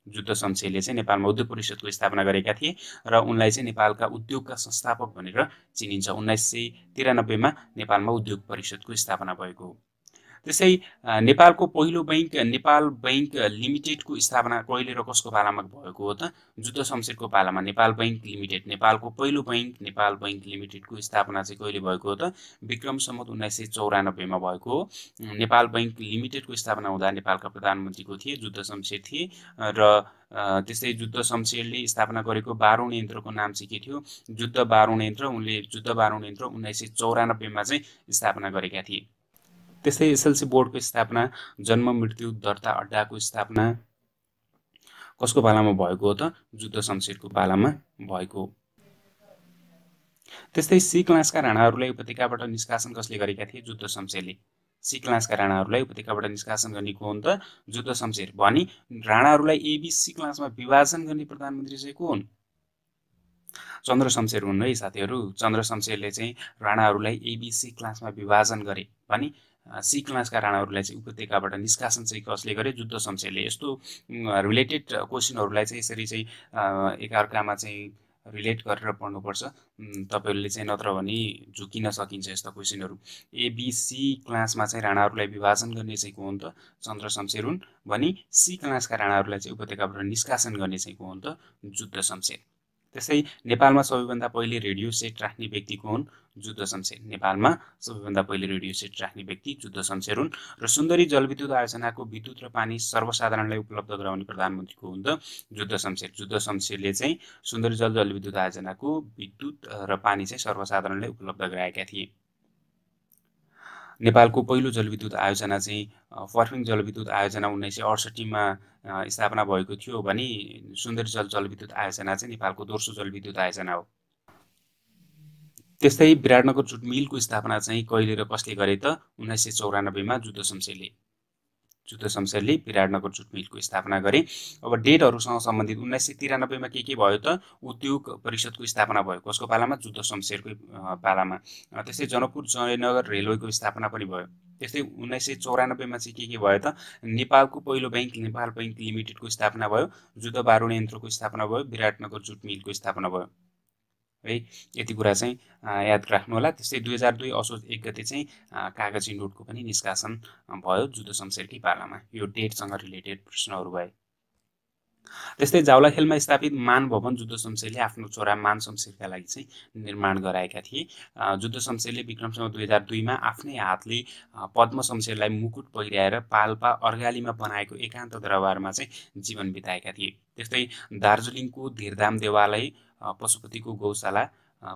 जुद्ध शमशेरले चाहिँ नेपालमा उद्योग परिषदको स्थापना गरेका थिए र उनलाई चाहिँ नेपालका उद्योगका संस्थापक भनेर चिनिन्छ। 1993 मा नेपालमा उद्योग परिषदको स्थापना भएको हो। त्यसै नेपालको पहिलो बैंक नेपाल बैंक लिमिटेडको स्थापना कहिले र कसको पालामा भएको हो त? जुद्ध शमशेरको पालामा नेपाल बैंक लिमिटेड, नेपालको पहिलो बैंक नेपाल बैंक लिमिटेडको स्थापना चाहिँ कहिले भएको हो त? विक्रम सम्वत 1994 मा भएको हो। नेपाल बैंक लिमिटेडको स्थापना हुँदा नेपालका प्रधानमन्त्री को थिए? जुद्ध शमशेर थिए। र त्यस्तै जुद्ध शमशेरले स्थापना गरेको बारुण यन्त्रको नाम चाहिँ के थियो? जुद्ध बारुण यन्त्र। उनले जुद्ध बारुण यन्त्र 1994 मा चाहिँ स्थापना गरेका थिए। त्यस्तै एसएलसी बोर्डको स्थापना, जन्म मृत्यु दर्ता अड्डाको स्थापना कसको पालामा भएको हो त? जुद्ध शमशेरको पालामा भएको हो। त्यस्तै सी क्लासका राणाहरूलाई उपत्यकाबाट निष्कासन कसले गरेका थिए? जुद्ध शमशेरले। सी क्लासका राणाहरूलाई उपत्यकाबाट निष्कासन गर्ने को हुन् त? जुद्ध शमशेर। भनी राणाहरूलाई एबी सी क्लासमा विभाजन गर्ने प्रधानमन्त्री चाहिँ को हुन्? चन्द्र शमशेर हुन् है साथीहरू। चन्द्र शमशेरले चाहिँ राणाहरूलाई एबीसी क्लासमा विभाजन गरे भने सी क्लासका राणाहरूलाई चाहिँ उपत्यकाबाट निष्कासन चाहिँ कसले गरे? जुद्ध शमशेरले। यस्तो रिलेटेड क्वेसनहरूलाई चाहिँ यसरी चाहिँ एकअर्कामा चाहिँ रिलेट गरेर पढ्नुपर्छ तपाईहरुले चाहिँ, नत्र भने झुकिन सकिन्छ यस्ता क्वेसनहरू। एबीसी क्लासमा चाहिँ राणाहरूलाई विभाजन गर्ने चाहिँ को हुन् त? चन्द्र शमशेर हुन्। भने सी क्लासका राणाहरूलाई चाहिँ उपत्यकाबाट निष्कासन गर्ने चाहिँ को हुन् त? जुद्ध शमशेर। त्यसै नेपालमा सबैभन्दा पहिले रेडियो सेट राख्ने व्यक्ति को हुन्? जुद्ध शमशेर। नेपालमा सबैभन्दा पहिले रेडियो सेट राख्ने व्यक्ति जुद्ध शमशेर हुन्। र सुन्दरी जलविद्युत आयोजनाको विद्युत र पानी सर्वसाधारणलाई उपलब्ध गराउने प्रधानमन्त्री को हुन् त? जुद्ध शमशेर। जुद्ध शमशेरले चाहिँ सुन्दरी जलविद्युत आयोजनाको विद्युत र पानी चाहिँ सर्वसाधारणलाई उपलब्ध गराएका थिए। नेपालको पहिलो जलविद्युत आयोजना चाहिँ फर्पिङ जलविद्युत आयोजना 1968 मा स्थापना भएको थियो भने सुन्दरी जलविद्युत आयोजना चाहिँ नेपालको दोस्रो जलविद्युत आयोजना हो। त्यस्तै विराटनगर जुट मिलको स्थापना चाहिँ कहिले र कसले गरे त? 1994 मा जुद्ध शमशेरले। जुद्ध शमशेरले विराटनगर जुट मिलको स्थापना गरे। अब डेटहरुसँग सम्बन्धित 1993 मा के भयो त? उद्योग परिषदको स्थापना भयो। कसको पालामा? जुद्ध शमशेरको पालामा। त्यस्तै जनकपुर जयनगर रेलवेको स्थापना पनि भयो। त्यस्तै 1994 मा चाहिँ के भयो त? नेपालको पहिलो बैंक नेपाल बैंक लिमिटेडको स्थापना भयो। जुद्ध बारुण यन्त्रको स्थापना भयो। विराटनगर जुट मिलको स्थापना भयो है। यति कुरा चाहिँ याद राख्नु होला। त्यस्तै 2002 असोज 1 गते चाहिँ कागजी नोटको पनि निष्कासन भयो जुद्ध शमशेरकै पालामा। यो डेटसँग रिलेटेड प्रश्नहरू भए। त्यस्तै जावलाखेलमा स्थापित मान भवन जुद्ध शमशेरले आफ्नो छोरा मान शमशेरका लागि चाहिँ निर्माण गराएका थिए। जुद्ध शमशेरले विक्रम सम्वत 2002 मा आफ्नै हातले पद्म शमशेरलाई मुकुट पहिर्याएर पाल्पा अर्गालीमा बनाएको एकान्त दरबारमा चाहिँ जीवन बिताएका थिए। त्यस्तै दार्जिलिङको धीरधाम देवालय, पशुपतिको गौशाला,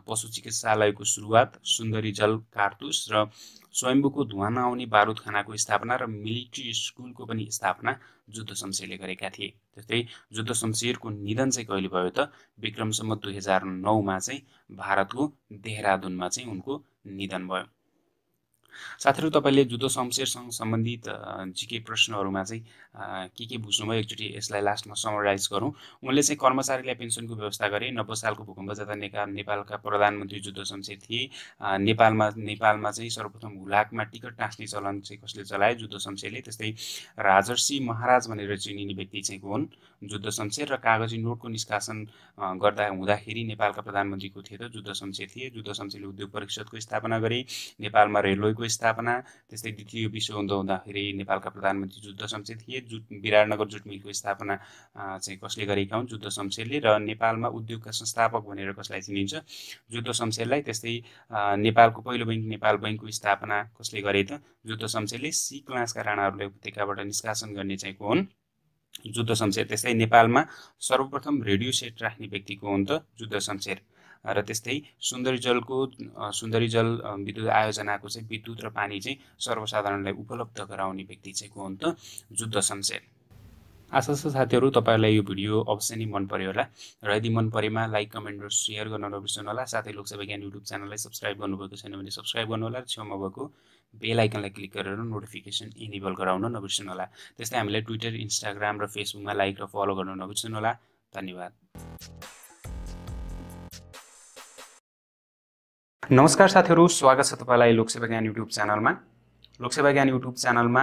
पशु चिकित्सालयको सुरुवात, सुन्दरी जल कारतुस र स्वयम्भूको धुवा नआउने बारुदखानाको स्थापना र मिलिट्री स्कुलको पनि स्थापना जुद्ध शमशेरले गरेका थिए। त्यस्तै जुद्ध शमशेरको निधन चाहिँ कहिले भयो त? विक्रम सम्वत 2009 मा चाहिँ भारतको देहरादुनमा चाहिँ उनको निधन भयो। साथीहरु, तपाईले जुद्ध शमशेरसँग सम्बन्धित जीके प्रश्नहरुमा चाहिँ के बुझ्नुभयो एकचोटी यसलाई लास्टमा समराइज गरौँ। उनले चाहिँ कर्मचारीलाई पेन्सनको व्यवस्था गरे। 90 सालको भूकम्प जाँदा नेपालका प्रधानमन्त्री जुद्ध शमशेर थिए। नेपालमा चाहिँ सर्वप्रथम हुलाकमा टिकट टाँस्ने चलन चाहिँ कसले चलाए? जुद्ध शमशेरले। त्यस्तै राजर्षि महाराज भनेर चिनिने व्यक्ति चाहिँ को हुन्? जुद्ध शमशेर। र कागजी नोटको निष्कासन हुँदाखेरि नेपालका प्रधानमन्त्री को थिए त? जुद्ध शमशेर थिए। जुद्ध शमशेरले उद्योग परिषदको स्थापना गरे। नेपालमा रेलवेको स्थापना, त्यस्तै द्वितीय विश्वयुद्ध हुँदाखेरि नेपालका प्रधानमन्त्री जुद्ध शमशेर थिए। विराटनगर जुट मिलको स्थापना चाहिँ कसले गरेका हुन्? जुद्ध शमशेरले। र नेपालमा उद्योगका संस्थापक भनेर कसलाई चिनिन्छ? जुद्ध शमशेरलाई। त्यस्तै नेपालको पहिलो बैंक नेपाल बैंकको स्थापना कसले गरे त? जुद्ध शमशेरले। सी क्लासका राणाहरूलाई उपत्यकाबाट निष्कासन गर्ने चाहिँ को हुन्? जुद्ध शमशेर। त्यस्तै नेपालमा सर्वप्रथम रेडियो सेट राख्ने व्यक्ति को हुन् त? जुद्ध शमशेर। र त्यस्तै सुन्दरी जल विद्युत आयोजनाको चाहिँ विद्युत र पानी चाहिँ सर्वसाधारणलाई उपलब्ध गराउने व्यक्ति चाहिँ को हुन् त? जुद्ध शमशेर। आशा छ साथीहरु तपाईहरुलाई यो भिडियो अवश्य नै मन पर्यो होला। र यदि मन परेमा लाइक, कमेन्ट र शेयर गर्न नबिर्सनु होला। साथै लोकसेवा ज्ञान युट्युब च्यानललाई सब्स्क्राइब गर्नुभएको छैन भने सब्स्क्राइब गर्नु होला र छेउमा भएको बेल आइकनलाई क्लिक गरेर नोटिफिकेसन इनेबल गराउन नबिर्सनु होला। त्यस्तै हामीलाई ट्विटर, इन्स्टाग्राम र फेसबुकमा लाइक र फलो गर्न नबिर्सनु होला। धन्यवाद। नमस्कार साथीहरू, स्वागत छ तपाईलाई लोकसेवा ज्ञान युट्युब च्यानलमा। लोकसेवा ज्ञान युट्युब च्यानलमा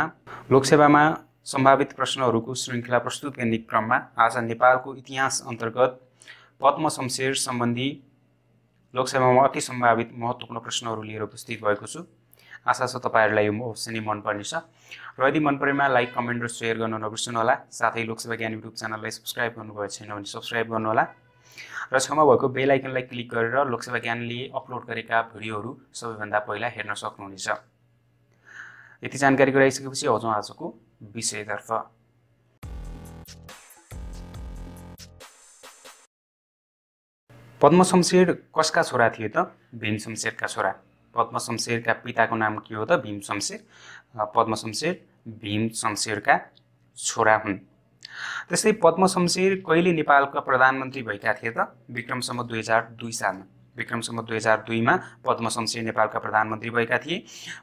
लोकसेवामा सम्भावित प्रश्नहरूको श्रृङ्खला प्रस्तुत गर्ने क्रममा आज नेपालको इतिहास अन्तर्गत पद्म शमशेर सम्बन्धी लोकसेवामा अति सम्भावित महत्त्वपूर्ण प्रश्नहरू लिएर उपस्थित भएको छु। आशा छ तपाईहरुलाई यो अवश्य नै मन पर्नेछ र यदि मन परेमा लाइक, कमेन्ट र शेयर गर्न नबिर्सनुहोला। साथै लोकसेवा ज्ञान युट्युब च्यानललाई सब्स्क्राइब गर्नुभएको छैन भने सब्स्क्राइब गर्नुहोला र छेउमा भएको बेल आइकनलाई क्लिक गरेर लोकसेवा ज्ञानले अपलोड गरेका भिडियोहरू सबैभन्दा पहिला हेर्न सक्नुहुनेछ। यति जानकारी गराइसकेपछि आउँछौँ आजको विषयतर्फ। पद्म शमशेर कसका छोरा थिए त? भीम शमशेरका छोरा। पद्म शमशेरका पिताको नाम के हो त? भीम शमशेर। पद्म शमशेर भीम शमशेरका छोरा हुन्। त्यस्तै पद्म शमशेर कहिले नेपालका प्रधानमन्त्री भएका थिए त? विक्रम सम्वत 2002 सालमा। विक्रम सम्वत 2002 मा पद्म शमशेर नेपालका प्रधानमन्त्री भएका थिए।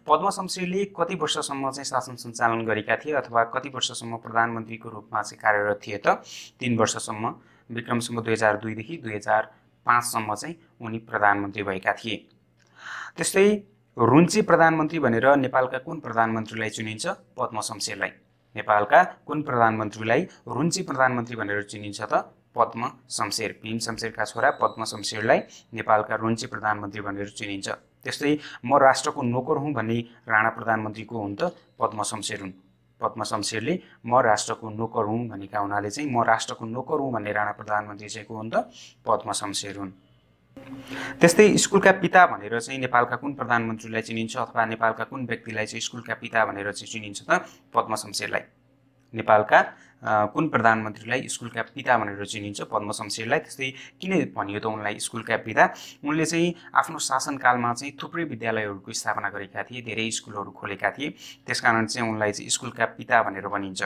पद्म शमशेरले कति वर्षसम्म चाहिँ शासन सञ्चालन गरेका थिए अथवा कति वर्षसम्म प्रधानमन्त्रीको रूपमा चाहिँ कार्यरत थिए त? 3 वर्षसम्म। विक्रम सम्वत 2002 देखि 2005 सम्म चाहिँ उनी प्रधानमन्त्री भएका थिए। त्यस्तै रुन्ची प्रधानमन्त्री भनेर नेपालका कुन प्रधानमन्त्रीलाई चुनिन्छ? पद्म शमशेरलाई। नेपालका कुन प्रधानमन्त्रीलाई रुन्ची प्रधानमन्त्री भनेर चिनिन्छ त? पद्म शमशेर। भीम शमशेरका छोरा पद्म शमशेरलाई नेपालका रुन्ची प्रधानमन्त्री भनेर चिनिन्छ। त्यस्तै म राष्ट्रको नोकर हुँ भन्ने राणा प्रधानमन्त्रीको हुन् त? पद्म शमशेर हुन्। पद्म शमशेरले म राष्ट्रको नोकर हुँ भनेका हुनाले चाहिँ म राष्ट्रको नोकर हुँ भन्ने राणा प्रधानमन्त्री चाहिँ को हुन् त? पद्म शमशेर हुन्। त्यस्तै स्कुलका पिता भनेर चाहिँ नेपालका कुन प्रधानमन्त्रीलाई चिनिन्छ अथवा नेपालका कुन व्यक्तिलाई चाहिँ स्कुलका पिता भनेर चाहिँ चिनिन्छ त? पद्म शमशेरलाई। नेपालका कुन प्रधानमन्त्रीलाई स्कुलका पिता भनेर चिनिन्छ? पद्म शमशेरलाई। त्यस्तै किन भनियो त उनलाई स्कुलका पिता? उनले चाहिँ आफ्नो शासनकालमा चाहिँ थुप्रै विद्यालयहरूको स्थापना गरेका थिए, धेरै स्कुलहरू खोलेका थिए। त्यसकारण चाहिँ उनलाई चाहिँ स्कुलका पिता भनेर भनिन्छ।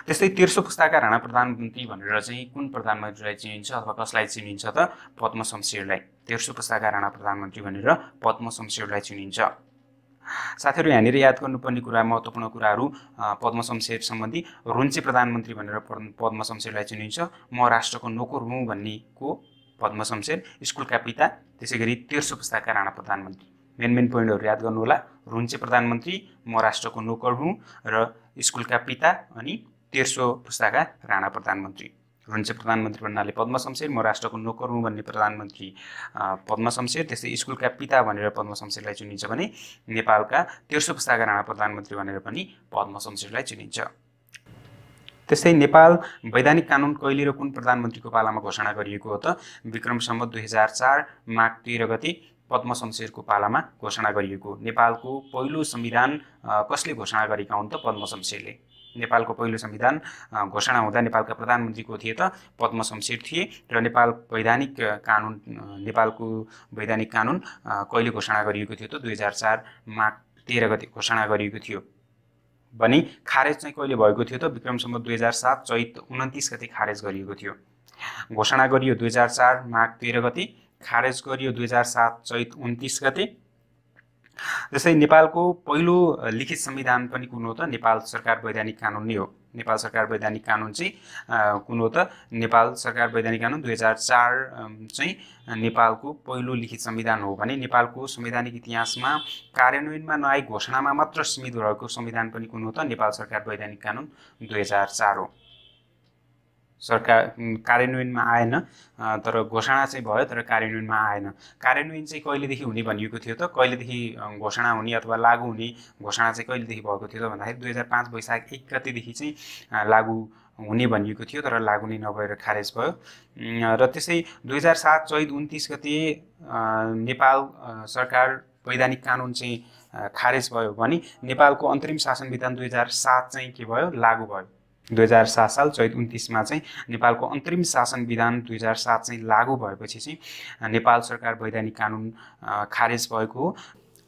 त्यस्तै तेर्सो पुस्ताका राणा प्रधानमन्त्री भनेर चाहिँ कुन प्रधानमन्त्रीलाई चिनिन्छ अथवा कसलाई चिनिन्छ त? पद्म शमशेरलाई। तेर्सो पुस्ताका राणा प्रधानमन्त्री भनेर पद्म शमशेरलाई चिनिन्छ। साथीहरू, यहाँनिर याद गर्नुपर्ने कुरा, महत्त्वपूर्ण कुराहरू पद्म शमशेर सम्बन्धी रुन्ची प्रधानमन्त्री भनेर पद्म शमशेरलाई चिनिन्छ। म राष्ट्रको नोकर हुँ भन्नेको पद्म शमशेर, स्कुलका पिता, त्यसैगरी तेर्सो पुस्ताका राणा प्रधानमन्त्री। मेन पोइन्टहरू याद गर्नुहोला। रुन्ची प्रधानमन्त्री, म राष्ट्रको नोकर हुँ र स्कुलका पिता अनि तेर्सो पुस्ताका राणा प्रधानमन्त्री। रुन्ची प्रधानमन्त्री भन्नाले पद्म शमशेर, म राष्ट्रको नोकर हुँ भन्ने प्रधानमन्त्री पद्म शमशेर। त्यस्तै स्कुलका पिता भनेर पद्म शमशेरलाई चिनिन्छ भने नेपालका तेर्सो पुस्ताका राणा प्रधानमन्त्री भनेर पनि पद्म शमशेरलाई चिनिन्छ। त्यस्तै नेपाल वैधानिक कानुन कहिले र कुन प्रधानमन्त्रीको पालामा घोषणा गरिएको हो त? विक्रम सम्वत 2004 माघ 13 गते पद्म शमशेरको पालामा घोषणा गरिएको। नेपालको पहिलो संविधान कसले घोषणा गरेका हुन् त? पद्म शमशेरले। नेपालको पहिलो संविधान घोषणा हुँदा नेपालका प्रधानमन्त्री को थिए त? पद्म शमशेर थिए। र नेपालको वैधानिक कानुन कहिले घोषणा गरिएको थियो त? 2004 माघ 13 गते घोषणा गरिएको थियो भने खारेज चाहिँ कहिले भएको थियो त? विक्रम सम्वत 2007 चैत 29 गते खारेज गरिएको थियो। घोषणा गरियो 2004 माघ 13 गते, खारेज गरियो 2007 चैत 29 गते। जस्तै नेपालको पहिलो लिखित संविधान पनि कुन हो त? नेपाल सरकार वैधानिक कानुन नै हो। नेपाल सरकार वैधानिक कानुन चाहिँ कुन हो त? नेपाल सरकार वैधानिक कानुन 2004 चाहिँ नेपालको पहिलो लिखित संविधान हो भने नेपालको संवैधानिक इतिहासमा कार्यान्वयनमा नआई घोषणामा मात्र सीमित भएको संविधान पनि कुन हो त? नेपाल सरकार वैधानिक कानुन 2004 हो। सरकार कार्यान्वयनमा आएन, तर घोषणा चाहिँ भयो, तर कार्यान्वयनमा आएन। कार्यान्वयन चाहिँ कहिलेदेखि हुने भनिएको थियो त? कहिलेदेखि घोषणा हुने अथवा लागू हुने घोषणा चाहिँ कहिलेदेखि भएको थियो त भन्दाखेरि 2005 वैशाख 1 गतेदेखि चाहिँ लागू हुने भनिएको थियो, तर लागू नै नभएर खारेज भयो। र त्यसै 2007 चैत 29 गते नेपाल सरकार वैधानिक कानुन चाहिँ खारेज भयो भने नेपालको अन्तरिम शासन विधान 2007 चाहिँ के भयो? लागू भयो। 2007 साल चैत 29 मा चाहिँ नेपालको अन्तरिम शासन विधान 2007 चाहिँ लागू भएपछि चाहिँ नेपाल सरकार वैधानिक कानुन खारेज भएको हो।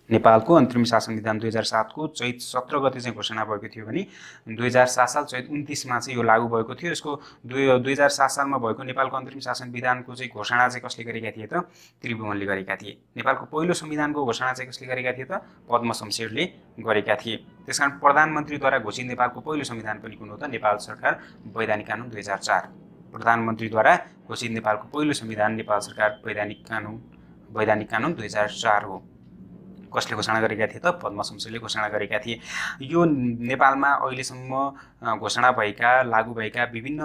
नेपालको अन्तरिम शासन विधान 2007 को चैत 17 गते चाहिँ घोषणा भएको थियो भने 2007 साल चैत 29 मा चाहिँ यो लागू भएको थियो। यसको 2007 सालमा भएको नेपालको अन्तरिम शासन विधानको चाहिँ घोषणा चाहिँ कसले गरेका थिए त? त्रिभुवनले गरेका थिए। नेपालको पहिलो संविधानको घोषणा चाहिँ कसले गरेका थिए त? पद्म शमशेरले गरेका थिए। त्यसकारण प्रधानमन्त्रीद्वारा घोषित नेपालको पहिलो संविधान पनि कुन हो त? नेपाल सरकार वैधानिक कानुन 2004। प्रधानमन्त्रीद्वारा घोषित नेपालको पहिलो संविधान नेपाल सरकार वैधानिक कानुन वैधानिक कानुन 2004 हो। कसले घोषणा गरेका थिए त? पद्म शमशेरले घोषणा गरेका थिए। यो नेपालमा अहिलेसम्म घोषणा भएका लागू भएका विभिन्न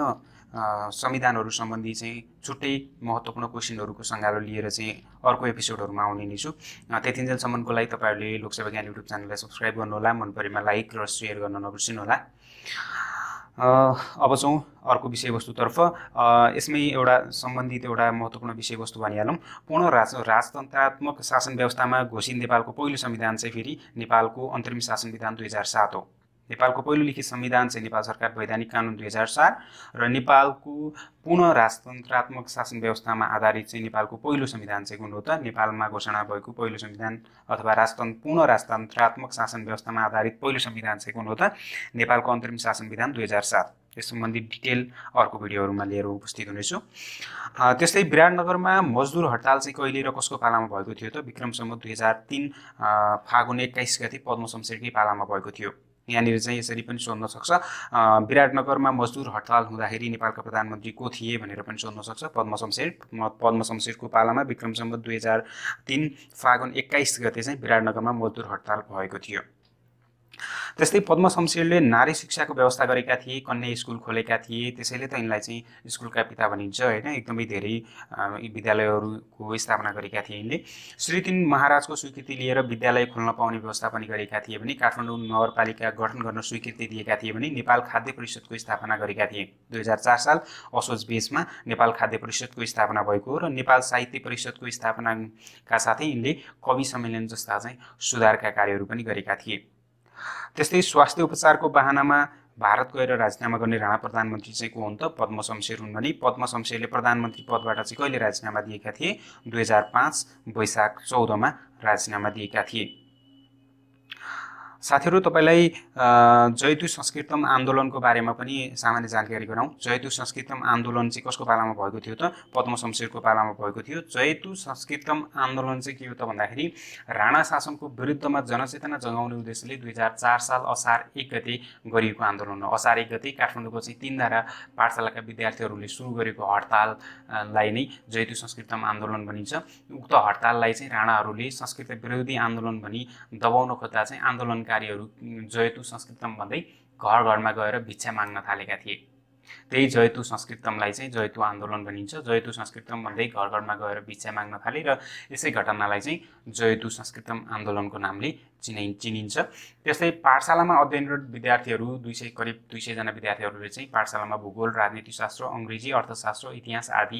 संविधानहरू सम्बन्धी चाहिँ छुट्टै महत्त्वपूर्ण क्वेसनहरूको सङ्गालो लिएर चाहिँ अर्को एपिसोडहरूमा आउने नै छु। त्यतिन्जेलसम्मको लागि तपाईँहरूले लोकसेवा ज्ञान युट्युब च्यानललाई सब्सक्राइब गर्नुहोला, मन परेमा लाइक र सेयर गर्न नबिर्सिनुहोला। अब चाहिँ अर्को विषयवस्तुतर्फ। यसमै एउटा सम्बन्धित एउटा महत्त्वपूर्ण विषयवस्तु भनिहालौँ। पूर्ण राजतन्त्रात्मक शासन व्यवस्थामा घोषित नेपालको पहिलो संविधान चाहिँ फेरि नेपालको अन्तरिम शासन विधान 2007 हो। नेपालको पहिलो लिखित संविधान चाहिँ नेपाल सरकार वैधानिक कानुन 2004 र नेपालको पूर्ण राजतन्त्रात्मक शासन व्यवस्थामा आधारित चाहिँ नेपालको पहिलो संविधान चाहिँ कुन हो त? नेपालमा घोषणा भएको पहिलो संविधान अथवा पूर्ण राजतन्त्रात्मक शासन व्यवस्थामा आधारित पहिलो संविधान चाहिँ कुन हो त? नेपालको अन्तरिम शासन विधान 2007। यस सम्बन्धी डिटेल अर्को भिडियोहरूमा लिएर उपस्थित हुनेछु। त्यस्तै विराटनगरमा मजदुर हडताल चाहिँ कहिले र कसको पालामा भएको थियो त? विक्रम सम्वत 2003 फागुन 21 गते पद्म शमशेरकै पालामा भएको थियो। यहाँनिर चाहिँ यसरी पनि सोध्न सक्छ, विराटनगरमा मजदुर हडताल हुँदाखेरि नेपालका प्रधानमन्त्री को थिए भनेर पनि सोध्न सक्छ। पद्म शमशेरको पालामा विक्रम सम्वत 2003 फागुन 21 गते चाहिँ विराटनगरमा मजदुर हडताल भएको थियो। त्यस्तै पद्म शमशेरले नारी शिक्षाको व्यवस्था गरेका थिए, कन्या स्कुल खोलेका थिए, त्यसैले त यिनलाई चाहिँ स्कुलका पिता भनिन्छ होइन। एकदमै धेरै विद्यालयहरूको स्थापना गरेका थिए यिनले। श्री 3 महाराजको स्वीकृति लिएर विद्यालय खोल्न पाउने व्यवस्था पनि गरेका थिए भने काठमाडौँ नगरपालिका गठन गर्न स्वीकृति दिएका थिए भने नेपाल खाद्य परिषदको स्थापना गरेका थिए। 2004 साल असोज बेसमा नेपाल खाद्य परिषदको स्थापना भएको हो र नेपाल साहित्य परिषदको स्थापनाका साथै यिनले कवि सम्मेलन जस्ता चाहिँ सुधारका कार्यहरू पनि गरेका थिए। त्यस्तै स्वास्थ्य उपचारको बहानामा भारत गएर राजीनामा गर्ने राणा प्रधानमन्त्री चाहिँ को हुन् त? पद्म शमशेर हुन् भने पद्म शमशेरले प्रधानमन्त्री पदबाट चाहिँ कहिले राजीनामा दिएका थिए? 2005 वैशाख 14 मा राजीनामा दिएका थिए। साथीहरू, तपाईँलाई जयतु संस्कृतम आन्दोलनको बारेमा पनि सामान्य जानकारी गराउँ। जयतु संस्कृतम आन्दोलन चाहिँ कसको पालामा भएको थियो त? पद्म शमशेरको पालामा भएको थियो। जयतु संस्कृतम आन्दोलन चाहिँ के हो त भन्दाखेरि राणा शासनको विरुद्धमा जनचेतना जगाउने उद्देश्यले 2004 साल असार 1 गते गरिएको आन्दोलन हो। असार 1 गते काठमाडौँको चाहिँ 3 धारा पाठशालाका विद्यार्थीहरूले सुरु गरेको हडताललाई नै जयतु संस्कृतम आन्दोलन भनिन्छ। उक्त हडताललाई चाहिँ राणाहरूले संस्कृत विरोधी आन्दोलन भनी दबाउन खोज्दा चाहिँ आन्दोलन जयतु संस्कृतम भन्दै घर घरमा गएर भिक्षा माग्न थालेका थिए। त्यही जयतु संस्कृतमलाई चाहिँ जयतु आन्दोलन भनिन्छ। जयतु संस्कृतम भन्दै घर घरमा गएर भिक्षा माग्न थाले र यसै घटनालाई चाहिँ जयतु संस्कृतम आन्दोलनको नामले चिनिन्छ। त्यस्तै पाठशालामा अध्ययनरत विद्यार्थीहरू करिब 200 जना विद्यार्थीहरूले चाहिँ पाठशालामा भूगोल, राजनीतिशास्त्र, अङ्ग्रेजी, अर्थशास्त्र, इतिहास आदि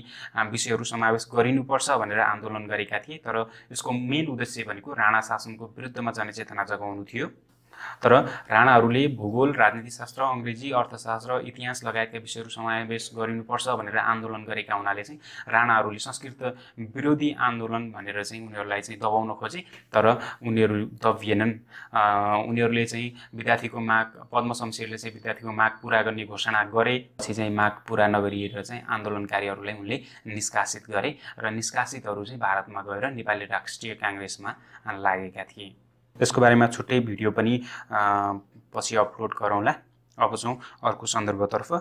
विषयहरू समावेश गरिनुपर्छ भनेर आन्दोलन गरेका थिए। तर यसको मेन उद्देश्य भनेको राणा शासनको विरुद्धमा जनचेतना जगाउनु थियो। तर राणाहरूले भूगोल, राजनीतिशास्त्र, अङ्ग्रेजी, अर्थशास्त्र, इतिहास लगायतका विषयहरू समावेश गरिनुपर्छ भनेर आन्दोलन गरेका हुनाले चाहिँ राणाहरूले संस्कृत विरोधी आन्दोलन भनेर चाहिँ उनीहरूलाई चाहिँ दबाउन खोजे। तर उनीहरू दबिएनन्। उनीहरूले चाहिँ विद्यार्थीको माग, पद्म शमशेरले चाहिँ विद्यार्थीको माग पुरा गर्ने घोषणा गरे। पछि चाहिँ माग पुरा नगरिएर चाहिँ आन्दोलनकारीहरूलाई उनले निष्कासित गरे र निष्कासितहरू चाहिँ भारतमा गएर नेपाली राष्ट्रिय काङ्ग्रेसमा लागेका थिए। यसको बारेमा छुट्टै भिडियो पनि पछि अपलोड गरौँला। अब चाहिँ अर्को सन्दर्भतर्फ।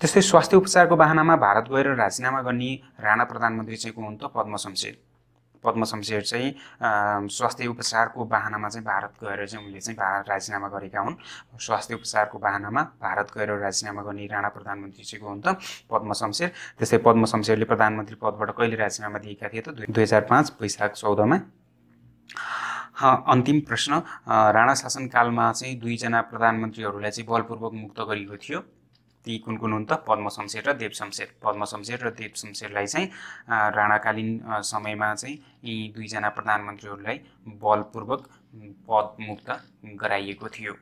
त्यस्तै स्वास्थ्य उपचारको बहानामा भारत गएर राजीनामा गर्ने राणा प्रधानमन्त्री चाहिँ को हुन् त? पद्म शमशेर। पद्म शमशेर चाहिँ स्वास्थ्य उपचारको बहानामा चाहिँ भारत गएर चाहिँ उनले चाहिँ राजीनामा गरेका हुन्। स्वास्थ्य उपचारको बहानामा भारत गएर राजीनामा गर्ने राणा प्रधानमन्त्री चाहिँ को हुन् त? पद्म शमशेर। त्यस्तै पद्म शमशेरले प्रधानमन्त्री पदबाट कहिले राजीनामा दिएका थिए त? 2005 वैशाख 14 मा। अन्तिम प्रश्न, राणा शासनकालमा चाहिँ 2 जना प्रधानमन्त्रीहरूलाई चाहिँ बलपूर्वक मुक्त गरिएको थियो। ती कुन कुन हुन् त? पद्म शमशेर र देव शमशेर। पद्म शमशेर र देव शमशेरलाई चाहिँ राणाकालीन समयमा चाहिँ यी 2 जना प्रधानमन्त्रीहरूलाई बलपूर्वक पदमुक्त गराइएको थियो।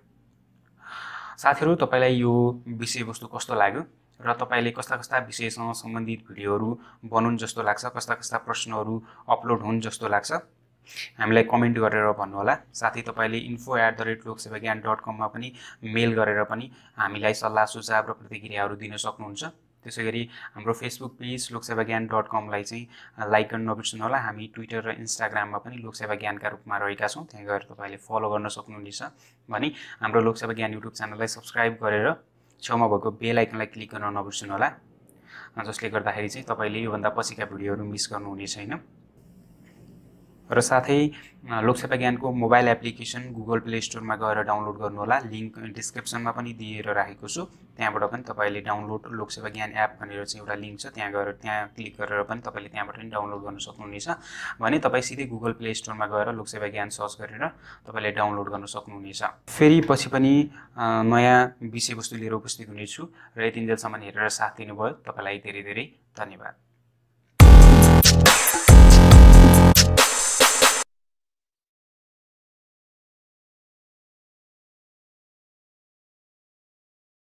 साथीहरू, तपाईँलाई यो विषयवस्तु कस्तो लाग्यो र तपाईँले कस्ता कस्ता विषयसँग सम्बन्धित भिडियोहरू बनाउन् जस्तो लाग्छ, कस्ता कस्ता प्रश्नहरू अपलोड हुन् जस्तो लाग्छ, हामीलाई कमेन्ट गरेर भन्नुहोला। साथै तपाईँले info@loksevagyaan.com मा पनि मेल गरेर पनि हामीलाई सल्लाह सुझाव र प्रतिक्रियाहरू दिन सक्नुहुन्छ। त्यसैगरी हाम्रो फेसबुक पेज loksevagyaan.com लाई चाहिँ लाइक गर्न नबिर्सनुहोला। हामी ट्विटर र इन्स्टाग्राममा पनि लोकसेवा ज्ञानका रूपमा रहेका छौँ। त्यहाँ गएर तपाईँले फलो गर्न सक्नुहुनेछ। भने हाम्रो लोकसेवा ज्ञान युट्युब च्यानललाई सब्सक्राइब गरेर छेउमा भएको बेल आइकनलाई क्लिक गर्न नबिर्सनुहोला। जसले गर्दाखेरि चाहिँ तपाईँले योभन्दा पछिका भिडियोहरू मिस गर्नुहुने छैन। र साथै लोकसेवा ज्ञानको मोबाइल एप्लिकेसन गुगल प्ले स्टोरमा गएर डाउनलोड गर्नुहोला। लिङ्क डिस्क्रिप्सनमा पनि दिएर राखेको छु, त्यहाँबाट पनि तपाईँले डाउनलोड लोकसेवा ज्ञान एप भनेर चाहिँ एउटा लिङ्क छ, त्यहाँ क्लिक गरेर पनि तपाईँले त्यहाँबाट पनि डाउनलोड गर्न सक्नुहुनेछ। भने तपाईँ सिधै गुगल प्ले स्टोरमा गएर लोकसेवा ज्ञान सर्च गरेर तपाईँले डाउनलोड गर्न सक्नुहुनेछ। फेरि पछि पनि नयाँ विषयवस्तु लिएर उपस्थित हुनेछु र यतिन्जेलसम्म हेरेर साथ दिनुभयो तपाईँलाई धेरै धेरै धन्यवाद।